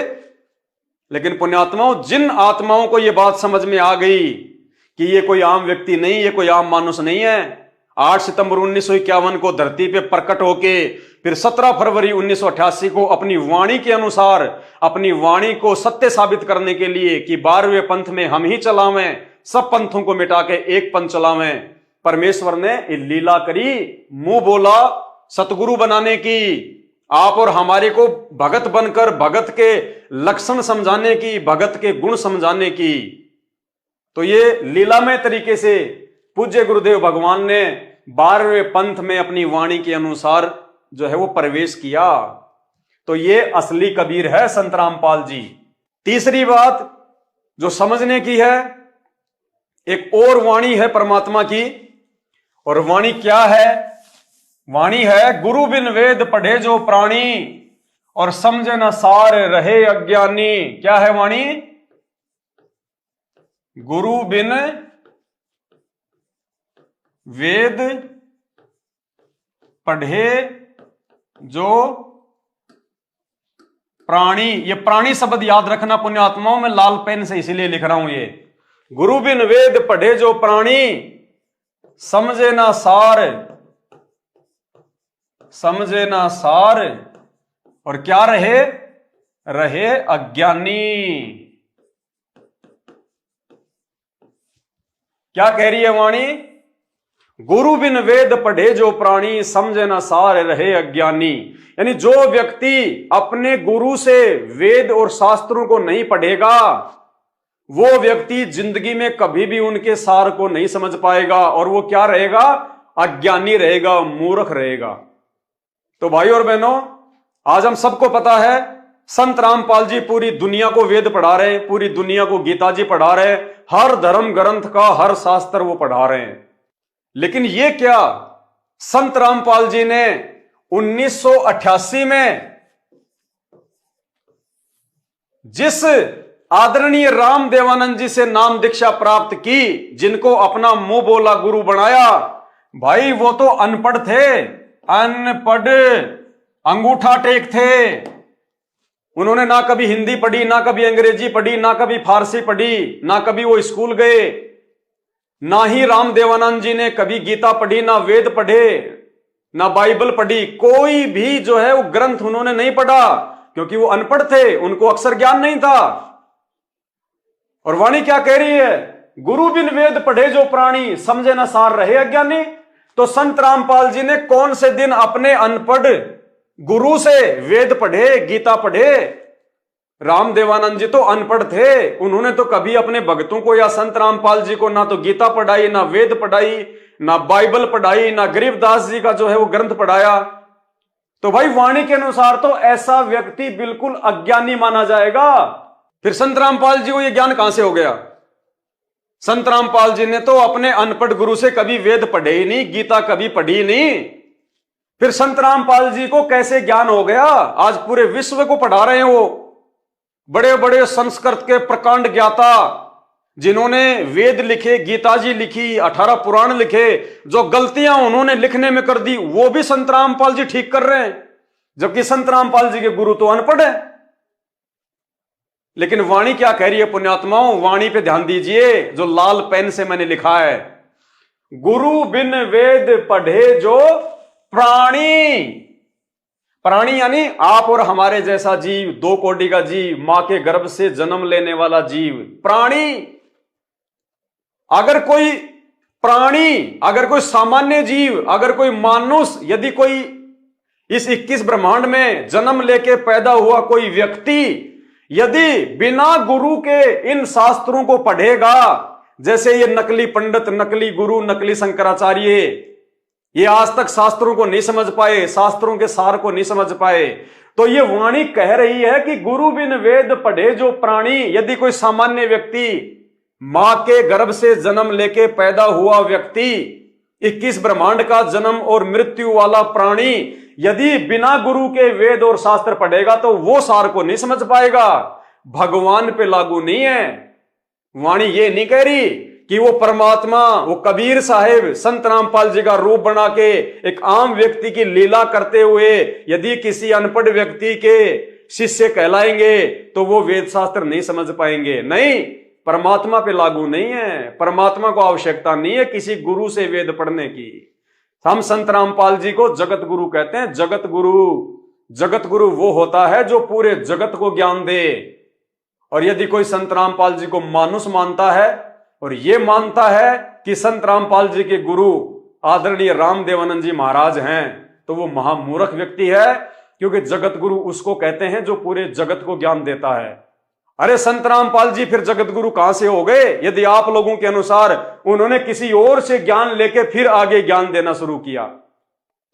लेकिन पुण्यात्माओं, जिन आत्माओं को यह बात समझ में आ गई कि ये कोई आम व्यक्ति नहीं, ये कोई आम मानुष नहीं है, 8 सितंबर 1951 को धरती पे प्रकट होके फिर 17 फरवरी 1988 को अपनी वाणी के अनुसार, अपनी वाणी को सत्य साबित करने के लिए कि 12वें पंथ में हम ही चलावें, सब पंथों को मिटा के एक पंथ चलावें, परमेश्वर ने लीला करी, मुंह बोला सतगुरु बनाने की, आप और हमारे को भगत बनकर भगत के लक्षण समझाने की, भगत के गुण समझाने की। तो ये लीलामय तरीके से पूज्य गुरुदेव भगवान ने 12वें पंथ में अपनी वाणी के अनुसार जो है वो प्रवेश किया। तो ये असली कबीर है संत रामपाल जी। तीसरी बात जो समझने की है, एक और वाणी है परमात्मा की, और वाणी क्या है? वाणी है, गुरु बिन वेद पढ़े जो प्राणी और समझे न सार रहे अज्ञानी। क्या है वाणी? गुरु बिन वेद पढ़े जो प्राणी। ये प्राणी शब्द याद रखना पुण्यात्माओं, में लाल पेन से इसीलिए लिख रहा हूं ये। गुरु बिन वेद पढ़े जो प्राणी समझे ना सार, समझे ना सार, और क्या रहे? रहे अज्ञानी। क्या कह रही है वाणी? गुरु बिन वेद पढ़े जो प्राणी समझे ना सार रहे अज्ञानी। यानी जो व्यक्ति अपने गुरु से वेद और शास्त्रों को नहीं पढ़ेगा, वो व्यक्ति जिंदगी में कभी भी उनके सार को नहीं समझ पाएगा, और वो क्या रहेगा? अज्ञानी रहेगा, मूर्ख रहेगा। तो भाई और बहनों, आज हम सबको पता है संत रामपाल जी पूरी दुनिया को वेद पढ़ा रहे हैं, पूरी दुनिया को गीता जी पढ़ा रहे हैं, हर धर्म ग्रंथ का हर शास्त्र वो पढ़ा रहे हैं। लेकिन ये क्या संत रामपाल जी ने 1988 में जिस आदरणीय राम देवानंद जी से नाम दीक्षा प्राप्त की, जिनको अपना मुंह बोला गुरु बनाया, भाई वो तो अनपढ़ थे, अनपढ़ अंगूठा टेक थे। उन्होंने ना कभी हिंदी पढ़ी, ना कभी अंग्रेजी पढ़ी, ना कभी फारसी पढ़ी, ना कभी वो स्कूल गए, ना ही राम देवानंद जी ने कभी गीता पढ़ी, ना वेद पढ़े, ना बाइबल पढ़ी। कोई भी जो है वो ग्रंथ उन्होंने नहीं पढ़ा, क्योंकि वो अनपढ़ थे, उनको अक्षर ज्ञान नहीं था। और वाणी क्या कह रही है? गुरु बिन वेद पढ़े जो प्राणी समझे न सार रहे अज्ञानी। तो संत रामपाल जी ने कौन से दिन अपने अनपढ़ गुरु से वेद पढ़े, गीता पढ़े? राम देवानंद जी तो अनपढ़ थे, उन्होंने तो कभी अपने भक्तों को या संत रामपाल जी को ना तो गीता पढ़ाई, ना वेद पढ़ाई, ना बाइबल पढ़ाई, ना गरीबदास जी का जो है वो ग्रंथ पढ़ाया। तो भाई वाणी के अनुसार तो ऐसा व्यक्ति बिल्कुल अज्ञानी माना जाएगा। फिर संत रामपाल जी को यह ज्ञान कहां से हो गया? संत रामपाल जी ने तो अपने अनपढ़ गुरु से कभी वेद पढ़े ही नहीं, गीता कभी पढ़ी नहीं। फिर संत रामपाल जी को कैसे ज्ञान हो गया? आज पूरे विश्व को पढ़ा रहे हैं वो, बड़े बड़े संस्कृत के प्रकांड ज्ञाता, जिन्होंने वेद लिखे, गीता जी लिखी, 18 पुराण लिखे। जो गलतियां उन्होंने लिखने में कर दी वो भी संत रामपाल जी ठीक कर रहे हैं, जबकि संत रामपाल जी के गुरु तो अनपढ़ है। लेकिन वाणी क्या कह रही है पुण्यात्माओं? वाणी पे ध्यान दीजिए, जो लाल पेन से मैंने लिखा है, गुरु बिन वेद पढ़े जो प्राणी। प्राणी यानी आप और हमारे जैसा जीव, 2 कोटि का जीव, मां के गर्भ से जन्म लेने वाला जीव, प्राणी। अगर कोई प्राणी, अगर कोई सामान्य जीव, अगर कोई मानुष, यदि कोई इस 21 ब्रह्मांड में जन्म लेके पैदा हुआ कोई व्यक्ति यदि बिना गुरु के इन शास्त्रों को पढ़ेगा, जैसे ये नकली पंडित, नकली गुरु, नकली शंकराचार्य, ये आज तक शास्त्रों को नहीं समझ पाए, शास्त्रों के सार को नहीं समझ पाए, तो ये वाणी कह रही है कि गुरु बिन वेद पढ़े जो प्राणी। यदि कोई सामान्य व्यक्ति, मां के गर्भ से जन्म लेके पैदा हुआ व्यक्ति, 21 ब्रह्मांड का जन्म और मृत्यु वाला प्राणी, यदि बिना गुरु के वेद और शास्त्र पढ़ेगा तो वो सार को नहीं समझ पाएगा, भगवान पे लागू नहीं है। वाणी ये नहीं कह रही कि वो परमात्मा, वो कबीर साहेब संत रामपाल जी का रूप बना के एक आम व्यक्ति की लीला करते हुए यदि किसी अनपढ़ व्यक्ति के शिष्य कहलाएंगे तो वो वेद शास्त्र नहीं समझ पाएंगे। नहीं, परमात्मा पे लागू नहीं है। परमात्मा को आवश्यकता नहीं है किसी गुरु से वेद पढ़ने की। हम संत रामपाल जी को जगत गुरु कहते हैं। जगत गुरु, जगत गुरु वो होता है जो पूरे जगत को ज्ञान दे। और यदि कोई संत रामपाल जी को मानुष मानता है और ये मानता है कि संत रामपाल जी के गुरु आदरणीय रामदेवानंद जी महाराज हैं, तो वो महामूर्ख व्यक्ति है, क्योंकि जगत गुरु उसको कहते हैं जो पूरे जगत को ज्ञान देता है। अरे संत रामपाल जी फिर जगत गुरु कहां से हो गए? यदि आप लोगों के अनुसार उन्होंने किसी और से ज्ञान लेके फिर आगे ज्ञान देना शुरू किया,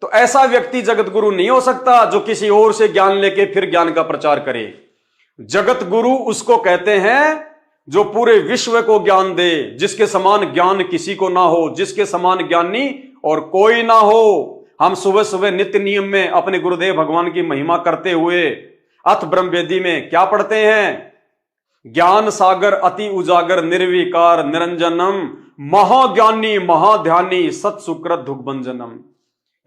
तो ऐसा व्यक्ति जगत गुरु नहीं हो सकता जो किसी और से ज्ञान लेके फिर ज्ञान का प्रचार करे। जगत गुरु उसको कहते हैं जो पूरे विश्व को ज्ञान दे, जिसके समान ज्ञान किसी को ना हो, जिसके समान ज्ञानी और कोई ना हो। हम सुबह सुबह नित्य नियम में अपने गुरुदेव भगवान की महिमा करते हुए अथ ब्रह्मवेदी में क्या पढ़ते हैं? ज्ञान सागर अति उजागर निर्विकार निरंजनम महाज्ञानी महाध्यानी सत्सुकृत दुग्भंजनम।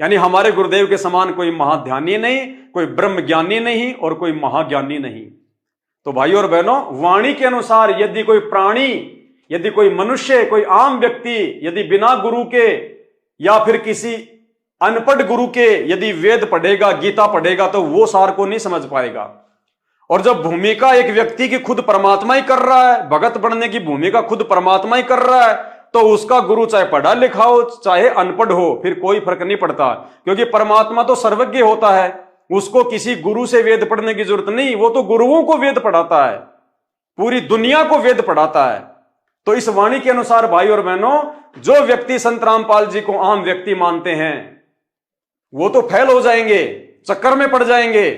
यानी हमारे गुरुदेव के समान कोई महाध्यानी नहीं, कोई ब्रह्म ज्ञानी नहीं और कोई महाज्ञानी नहीं। तो भाइयों और बहनों, वाणी के अनुसार यदि कोई प्राणी, यदि कोई मनुष्य, कोई आम व्यक्ति यदि बिना गुरु के या फिर किसी अनपढ़ गुरु के यदि वेद पढ़ेगा, गीता पढ़ेगा, तो वो सार को नहीं समझ पाएगा। और जब भूमिका एक व्यक्ति की खुद परमात्मा ही कर रहा है, भगत बनने की भूमिका खुद परमात्मा ही कर रहा है, तो उसका गुरु चाहे पढ़ा लिखा हो चाहे अनपढ़ हो, फिर कोई फर्क नहीं पड़ता, क्योंकि परमात्मा तो सर्वज्ञ होता है। उसको किसी गुरु से वेद पढ़ने की जरूरत नहीं, वो तो गुरुओं को वेद पढ़ाता है, पूरी दुनिया को वेद पढ़ाता है। तो इस वाणी के अनुसार भाई और बहनों, जो व्यक्ति संत रामपाल जी को आम व्यक्ति मानते हैं वो तो फेल हो जाएंगे, चक्कर में पड़ जाएंगे।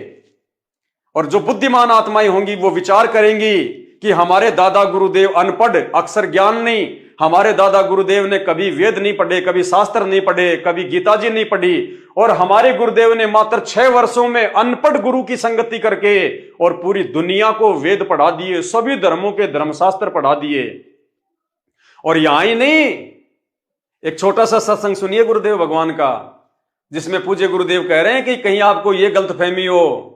और जो बुद्धिमान आत्माएं होंगी वो विचार करेंगी कि हमारे दादा गुरुदेव अनपढ़, अक्षर ज्ञान नहीं, हमारे दादा गुरुदेव ने कभी वेद नहीं पढ़े, कभी शास्त्र नहीं पढ़े, कभी गीता जी नहीं पढ़ी, और हमारे गुरुदेव ने मात्र 6 वर्षों में अनपढ़ गुरु की संगति करके और पूरी दुनिया को वेद पढ़ा दिए, सभी धर्मों के धर्मशास्त्र पढ़ा दिए। और यहां ही नहीं, एक छोटा सा सत्संग सुनिए गुरुदेव भगवान का, जिसमें पूज्य गुरुदेव कह रहे हैं कि कहीं आपको यह गलतफहमी हो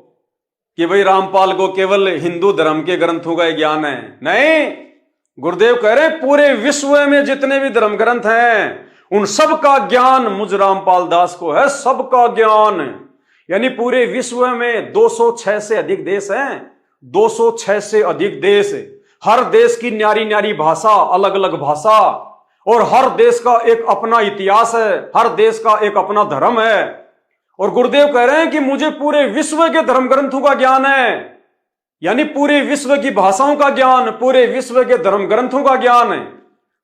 कि भाई रामपाल को केवल हिंदू धर्म के ग्रंथों का ज्ञान है। नहीं, गुरुदेव कह रहे हैं पूरे विश्व में जितने भी धर्म ग्रंथ हैं उन सब का ज्ञान मुझ रामपाल दास को है, सबका ज्ञान। यानी पूरे विश्व में 206 से अधिक देश हैं, 206 से अधिक देश, हर देश की न्यारी न्यारी भाषा, अलग अलग भाषा, और हर देश का एक अपना इतिहास है, हर देश का एक अपना धर्म है। और गुरुदेव कह रहे हैं कि मुझे पूरे विश्व के धर्म ग्रंथों का ज्ञान है, यानी पूरे विश्व की भाषाओं का ज्ञान, पूरे विश्व के धर्म ग्रंथों का ज्ञान है।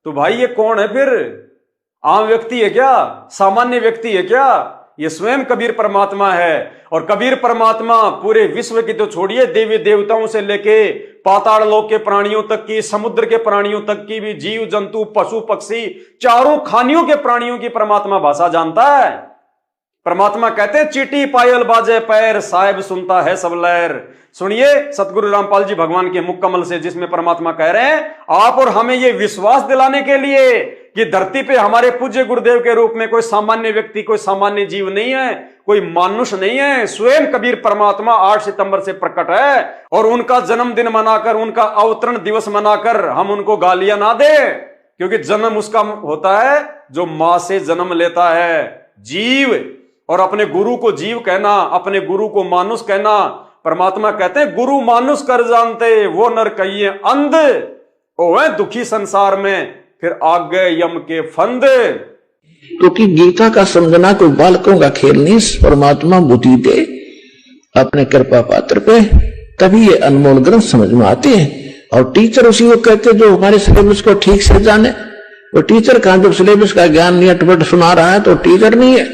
तो भाई ये कौन है फिर? आम व्यक्ति है क्या? सामान्य व्यक्ति है क्या? ये स्वयं कबीर परमात्मा है। और कबीर परमात्मा पूरे विश्व की तो छोड़िए, देवी देवताओं से लेके पाताल लोक के प्राणियों तक की, समुद्र के प्राणियों तक की भी, जीव जंतु पशु पक्षी चारों खानियों के प्राणियों की परमात्मा भाषा जानता है। परमात्मा कहते हैं चीटी पायल बाजे पैर, साहिब सुनता है सब लहर। सुनिए सतगुरु रामपाल जी भगवान के मुख कमल से, जिसमें परमात्मा कह रहे हैं आप और हमें ये विश्वास दिलाने के लिए कि धरती पे हमारे पूज्य गुरुदेव के रूप में कोई सामान्य व्यक्ति, कोई सामान्य जीव नहीं है, कोई मानुष नहीं है। स्वयं कबीर परमात्मा 8 सितंबर से प्रकट है और उनका जन्मदिन मनाकर, उनका अवतरण दिवस मनाकर हम उनको गालियां ना दे, क्योंकि जन्म उसका होता है जो मां से जन्म लेता है जीव। और अपने गुरु को जीव कहना, अपने गुरु को मानुष कहना, परमात्मा कहते हैं गुरु मानुष कर जानते, वो नर कहिए अंध, ओ है दुखी संसार में फिर आगे यम के फंद। क्योंकि गीता का समझना कोई बालकों का खेल नहीं, परमात्मा बुद्धि दे अपने कृपा पात्र पे, तभी ये अनमोल ग्रंथ समझ में आते हैं। और टीचर उसी को कहते जो हमारे सिलेबस को ठीक से जाने। वो टीचर कहां, जब सिलेबस का ज्ञान नहीं अटपट सुना रहा है तो टीचर नहीं है।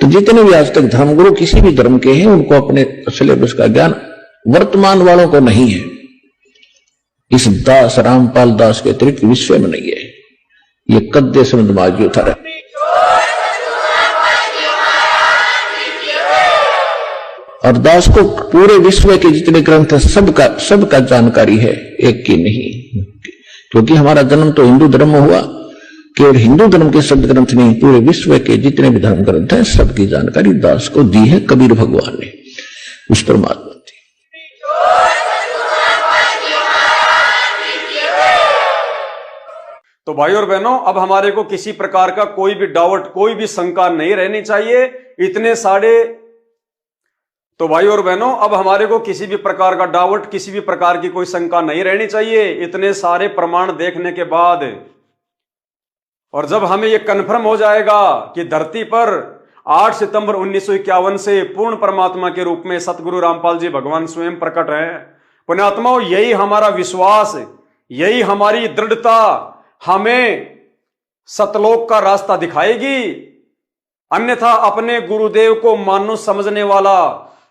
तो जितने भी आज तक धर्मगुरु किसी भी धर्म के हैं, उनको अपने सिलेबस का ज्ञान वर्तमान वालों को नहीं है। इस दास रामपाल दास के अतिरिक्त विश्व में नहीं है। ये कद्दे समझ था। और दास को पूरे विश्व के जितने ग्रंथ है सबका जानकारी है, एक की नहीं। क्योंकि हमारा जन्म तो हिंदू धर्म में हुआ, केवल हिंदू धर्म के शब्द ग्रंथ नहीं, पूरे विश्व के जितने भी धर्म ग्रंथ हैं सबकी जानकारी दास को दी है कबीर भगवान ने, उस परमात्मा ने। तो भाई और बहनों, अब हमारे को किसी प्रकार का कोई भी डाउट, कोई भी शंका नहीं रहनी चाहिए। इतने सारे, तो भाई और बहनों, अब हमारे को किसी भी प्रकार का डाउट, किसी भी प्रकार की कोई शंका नहीं रहनी चाहिए इतने सारे प्रमाण देखने के बाद। और जब हमें यह कन्फर्म हो जाएगा कि धरती पर 8 सितंबर 1951 से पूर्ण परमात्मा के रूप में सतगुरु रामपाल जी भगवान स्वयं प्रकट है, पुण्यात्माओं, यही हमारा विश्वास, यही हमारी दृढ़ता हमें सतलोक का रास्ता दिखाएगी। अन्यथा अपने गुरुदेव को मानुष समझने वाला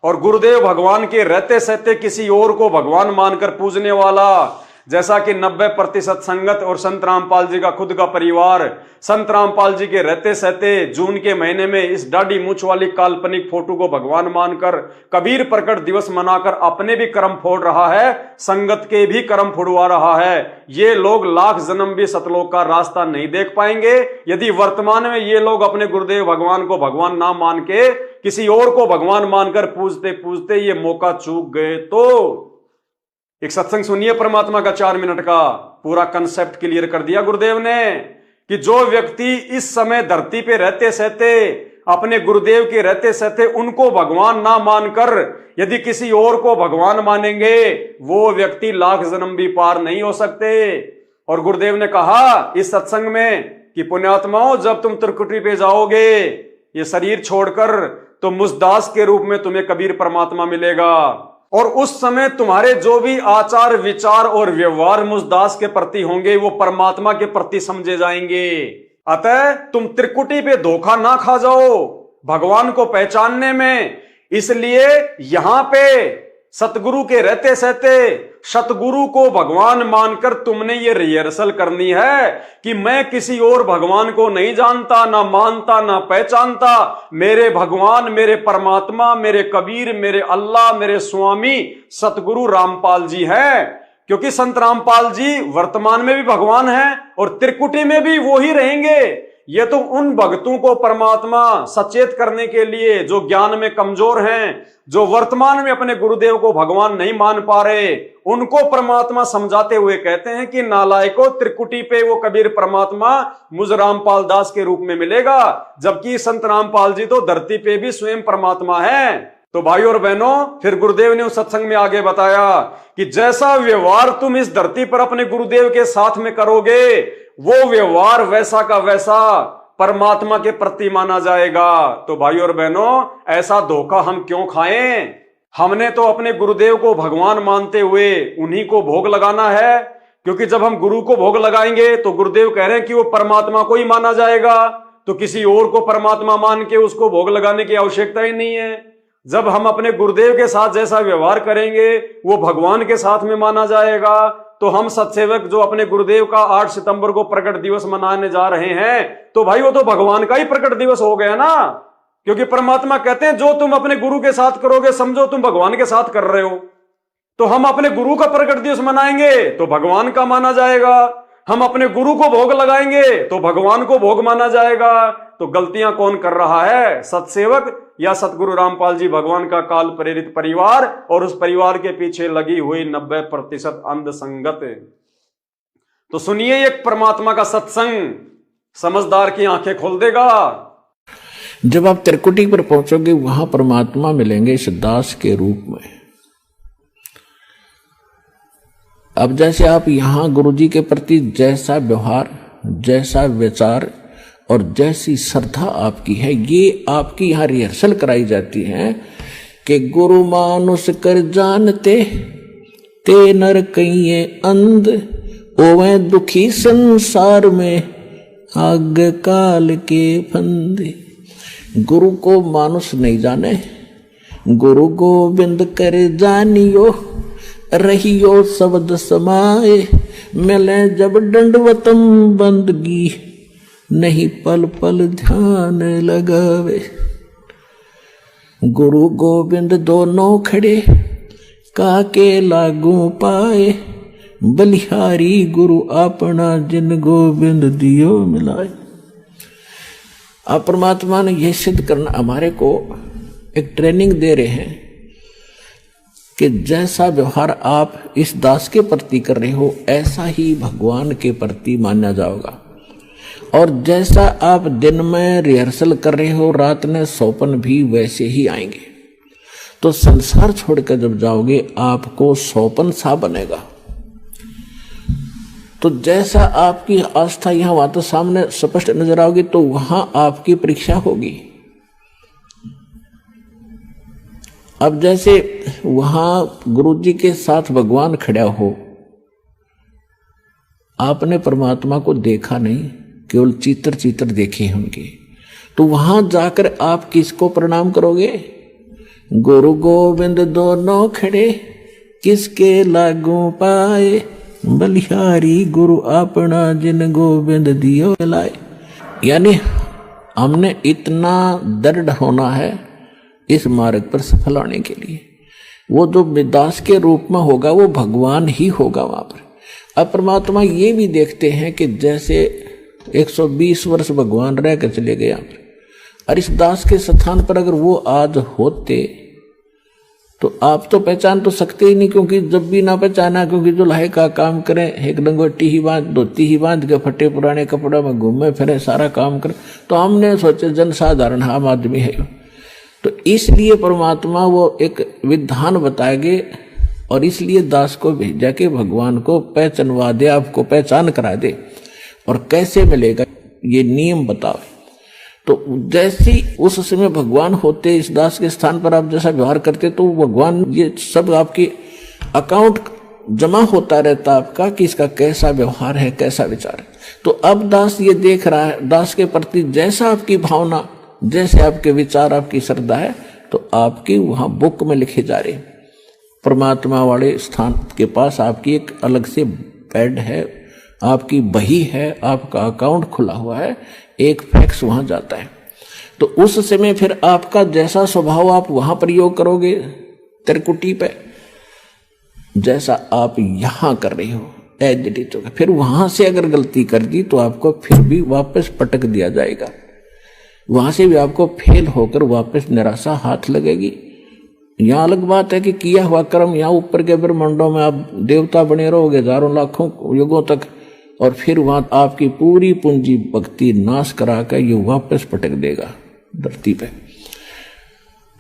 और गुरुदेव भगवान के रहते सहते किसी और को भगवान मानकर पूजने वाला, जैसा कि 90% संगत और संत रामपाल जी का खुद का परिवार संत रामपाल जी के रहते सहते जून के महीने में इस दाढ़ी मूछ वाली काल्पनिक फोटो को भगवान मानकर कबीर प्रकट दिवस मनाकर अपने भी कर्म फोड़ रहा है, संगत के भी कर्म फोड़वा रहा है। ये लोग लाख जन्म भी सतलोक का रास्ता नहीं देख पाएंगे यदि वर्तमान में ये लोग अपने गुरुदेव भगवान को भगवान ना मान के किसी और को भगवान मानकर पूजते पूजते ये मौका चूक गए। तो एक सत्संग सुनिए परमात्मा का 4 मिनट का, पूरा कंसेप्ट क्लियर कर दिया गुरुदेव ने कि जो व्यक्ति इस समय धरती पे रहते सहते अपने गुरुदेव के रहते सहते उनको भगवान ना मानकर यदि किसी और को भगवान मानेंगे, वो व्यक्ति लाख जन्म भी पार नहीं हो सकते। और गुरुदेव ने कहा इस सत्संग में कि पुण्यात्माओं, जब तुम त्रिकुटी पे जाओगे ये शरीर छोड़कर, तो मुझदास के रूप में तुम्हें कबीर परमात्मा मिलेगा। और उस समय तुम्हारे जो भी आचार विचार और व्यवहार मुझदास के प्रति होंगे वो परमात्मा के प्रति समझे जाएंगे। अतः तुम त्रिकुटी पे धोखा ना खा जाओ भगवान को पहचानने में। इसलिए यहां पे सतगुरु के रहते सहते सतगुरु को भगवान मानकर तुमने ये रिहर्सल करनी है कि मैं किसी और भगवान को नहीं जानता, ना मानता, ना पहचानता। मेरे भगवान, मेरे परमात्मा, मेरे कबीर, मेरे अल्लाह, मेरे स्वामी सतगुरु रामपाल जी है। क्योंकि संत रामपाल जी वर्तमान में भी भगवान हैं और त्रिकुटी में भी वो ही रहेंगे। ये तो उन भक्तों को परमात्मा सचेत करने के लिए जो ज्ञान में कमजोर हैं, जो वर्तमान में अपने गुरुदेव को भगवान नहीं मान पा रहे, उनको परमात्मा समझाते हुए कहते हैं कि नालायको, त्रिकुटी पे वो कबीर परमात्मा मुझ रामपाल दास के रूप में मिलेगा, जबकि संत रामपाल जी तो धरती पे भी स्वयं परमात्मा है। तो भाइयों और बहनों, फिर गुरुदेव ने उस सत्संग में आगे बताया कि जैसा व्यवहार तुम इस धरती पर अपने गुरुदेव के साथ में करोगे, वो व्यवहार वैसा का वैसा परमात्मा के प्रति माना जाएगा। तो भाइयों और बहनों, ऐसा धोखा हम क्यों खाएं? हमने तो अपने गुरुदेव को भगवान मानते हुए उन्हीं को भोग लगाना है, क्योंकि जब हम गुरु को भोग लगाएंगे तो गुरुदेव कह रहे हैं कि वो परमात्मा को ही माना जाएगा, तो किसी और को परमात्मा मान के उसको भोग लगाने की आवश्यकता ही नहीं है। जब हम अपने गुरुदेव के साथ जैसा व्यवहार करेंगे वो भगवान के साथ में माना जाएगा। तो हम सत्सेवक जो अपने गुरुदेव का 8 सितंबर को प्रकट दिवस मनाने जा रहे हैं, तो भाई वो तो भगवान का ही प्रकट दिवस हो गया ना, क्योंकि परमात्मा कहते हैं जो तुम अपने गुरु के साथ करोगे समझो तुम भगवान के साथ कर रहे हो। तो हम अपने गुरु का प्रकट दिवस मनाएंगे तो भगवान का माना जाएगा, हम अपने गुरु को भोग लगाएंगे तो भगवान को भोग माना जाएगा। तो गलतियां कौन कर रहा है, सतसेवक या सतगुरु रामपाल जी भगवान का काल प्रेरित परिवार और उस परिवार के पीछे लगी हुई 90% अंध संगत। तो सुनिए, एक परमात्मा का सत्संग समझदार की आंखें खोल देगा। जब आप त्रिकुटी पर पहुंचोगे वहां परमात्मा मिलेंगे इस दास के रूप में। अब जैसे आप यहां गुरु जी के प्रति जैसा व्यवहार, जैसा विचार और जैसी श्रद्धा आपकी है, ये आपकी यहां रिहर्सल कराई जाती है कि गुरु मानुष कर जानते ते नर कहिए अंध, ओवे दुखी संसार में आग काल के फंदे। गुरु को मानुष नहीं जाने, गुरु गोविंद कर जानियो, रहियो शब्द समाए, मिले जब दंडवतम बंदगी, नहीं पल पल ध्यान लगावे। गुरु गोविंद दोनों खड़े काके लागू पाए, बलिहारी गुरु अपना जिन गोविंद दियो मिलाए। आप परमात्मा ने यह सिद्ध करना हमारे को एक ट्रेनिंग दे रहे हैं कि जैसा व्यवहार आप इस दास के प्रति कर रहे हो ऐसा ही भगवान के प्रति माना जाएगा। और जैसा आप दिन में रिहर्सल कर रहे हो, रात में सौपन भी वैसे ही आएंगे। तो संसार छोड़कर जब जाओगे आपको सौपन सा बनेगा। तो जैसा आपकी आस्था यहाँ वहां तो सामने स्पष्ट नजर आओगी, तो वहां आपकी परीक्षा होगी। अब जैसे वहां गुरु जी के साथ भगवान खड़ा हो, आपने परमात्मा को देखा नहीं, केवल चित्र चित्र देखे हैं उनके, तो वहां जाकर आप किसको प्रणाम करोगे? गुरु गोविंद दोनों खड़े किसके लागू पाए, बलिहारी गुरु अपना जिन गोविंद दियो लाए। यानी हमने इतना दृढ़ होना है इस मार्ग पर सफल होने के लिए। वो जो दास के रूप में होगा वो भगवान ही होगा वहां पर। अब परमात्मा ये भी देखते हैं कि जैसे 120 वर्ष भगवान रह कर चले गए यहाँ पर, और इस दास के स्थान पर अगर वो आज होते तो आप तो पहचान तो सकते ही नहीं, क्योंकि जब भी ना पहचाना, क्योंकि जो लाहे का काम करें, एक लंगोटी ही बांध, धोती ही बांध के फटे पुराने कपड़ों में घूमे फिरे, सारा काम करें, तो हमने सोचे जन साधारण आम आदमी है। तो इसलिए परमात्मा वो एक विधान बताएंगे और इसलिए दास को भेजा के भगवान को पहचानवा दे, आपको पहचान करा दे। और कैसे मिलेगा ये नियम बताओ। तो जैसे उस समय भगवान होते इस दास के स्थान पर आप जैसा व्यवहार करते, तो भगवान ये सब आपके अकाउंट जमा होता रहता आपका कि इसका कैसा व्यवहार है, कैसा विचार है। तो अब दास ये देख रहा है, दास के प्रति जैसा आपकी भावना, जैसे आपके विचार, आपकी श्रद्धा है, तो आपकी वहां बुक में लिखे जा रहे। परमात्मा वाले स्थान के पास आपकी एक अलग से पैड है, आपकी बही है, आपका अकाउंट खुला हुआ है, एक फैक्स वहां जाता है। तो उस समय फिर आपका जैसा स्वभाव आप वहां प्रयोग करोगे त्रिकुटी पे, जैसा आप यहां कर रहे हो एडिट होगा। फिर वहां से अगर गलती कर दी तो आपको फिर भी वापस पटक दिया जाएगा, वहां से भी आपको फेल होकर वापस निराशा हाथ लगेगी। यहां अलग बात है कि किया हुआ कर्म यहाँ ऊपर के ब्रह्मांडों में आप देवता बने रहोगे हजारों लाखों युगों तक, और फिर वहां आपकी पूरी पूंजी भक्ति नाश करा कर ये वापस पटक देगा धरती पे।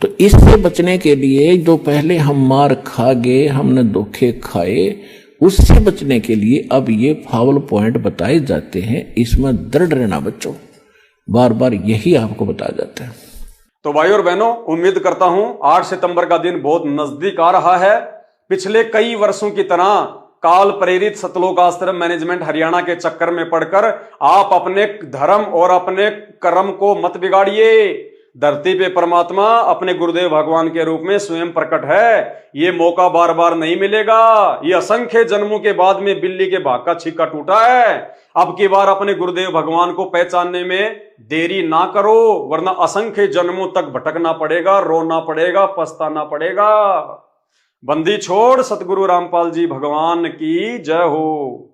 तो इससे बचने के लिए जो पहले हम मार खा गए, हमने धोखे खाए, उससे बचने के लिए अब ये फावल पॉइंट बताए जाते हैं। इसमें दृढ़ रहना बच्चों, बार बार यही आपको बताया जाता है। तो भाई और बहनों, उम्मीद करता हूं 8 सितंबर का दिन बहुत नजदीक आ रहा है। पिछले कई वर्षों की तरह काल प्रेरित सतलोक आश्रम मैनेजमेंट हरियाणा के चक्कर में पड़कर आप अपने धर्म और अपने कर्म को मत बिगाड़िए। धरती पे परमात्मा अपने गुरुदेव भगवान के रूप में स्वयं प्रकट है। ये मौका बार बार नहीं मिलेगा। ये असंख्य जन्मों के बाद में बिल्ली के भाग का छिक्का टूटा है। अब की बार अपने गुरुदेव भगवान को पहचानने में देरी ना करो, वरना असंख्य जन्मों तक भटकना पड़ेगा, रोना पड़ेगा, पछताना पड़ेगा। बंदी छोड़ सतगुरु रामपाल जी भगवान की जय हो।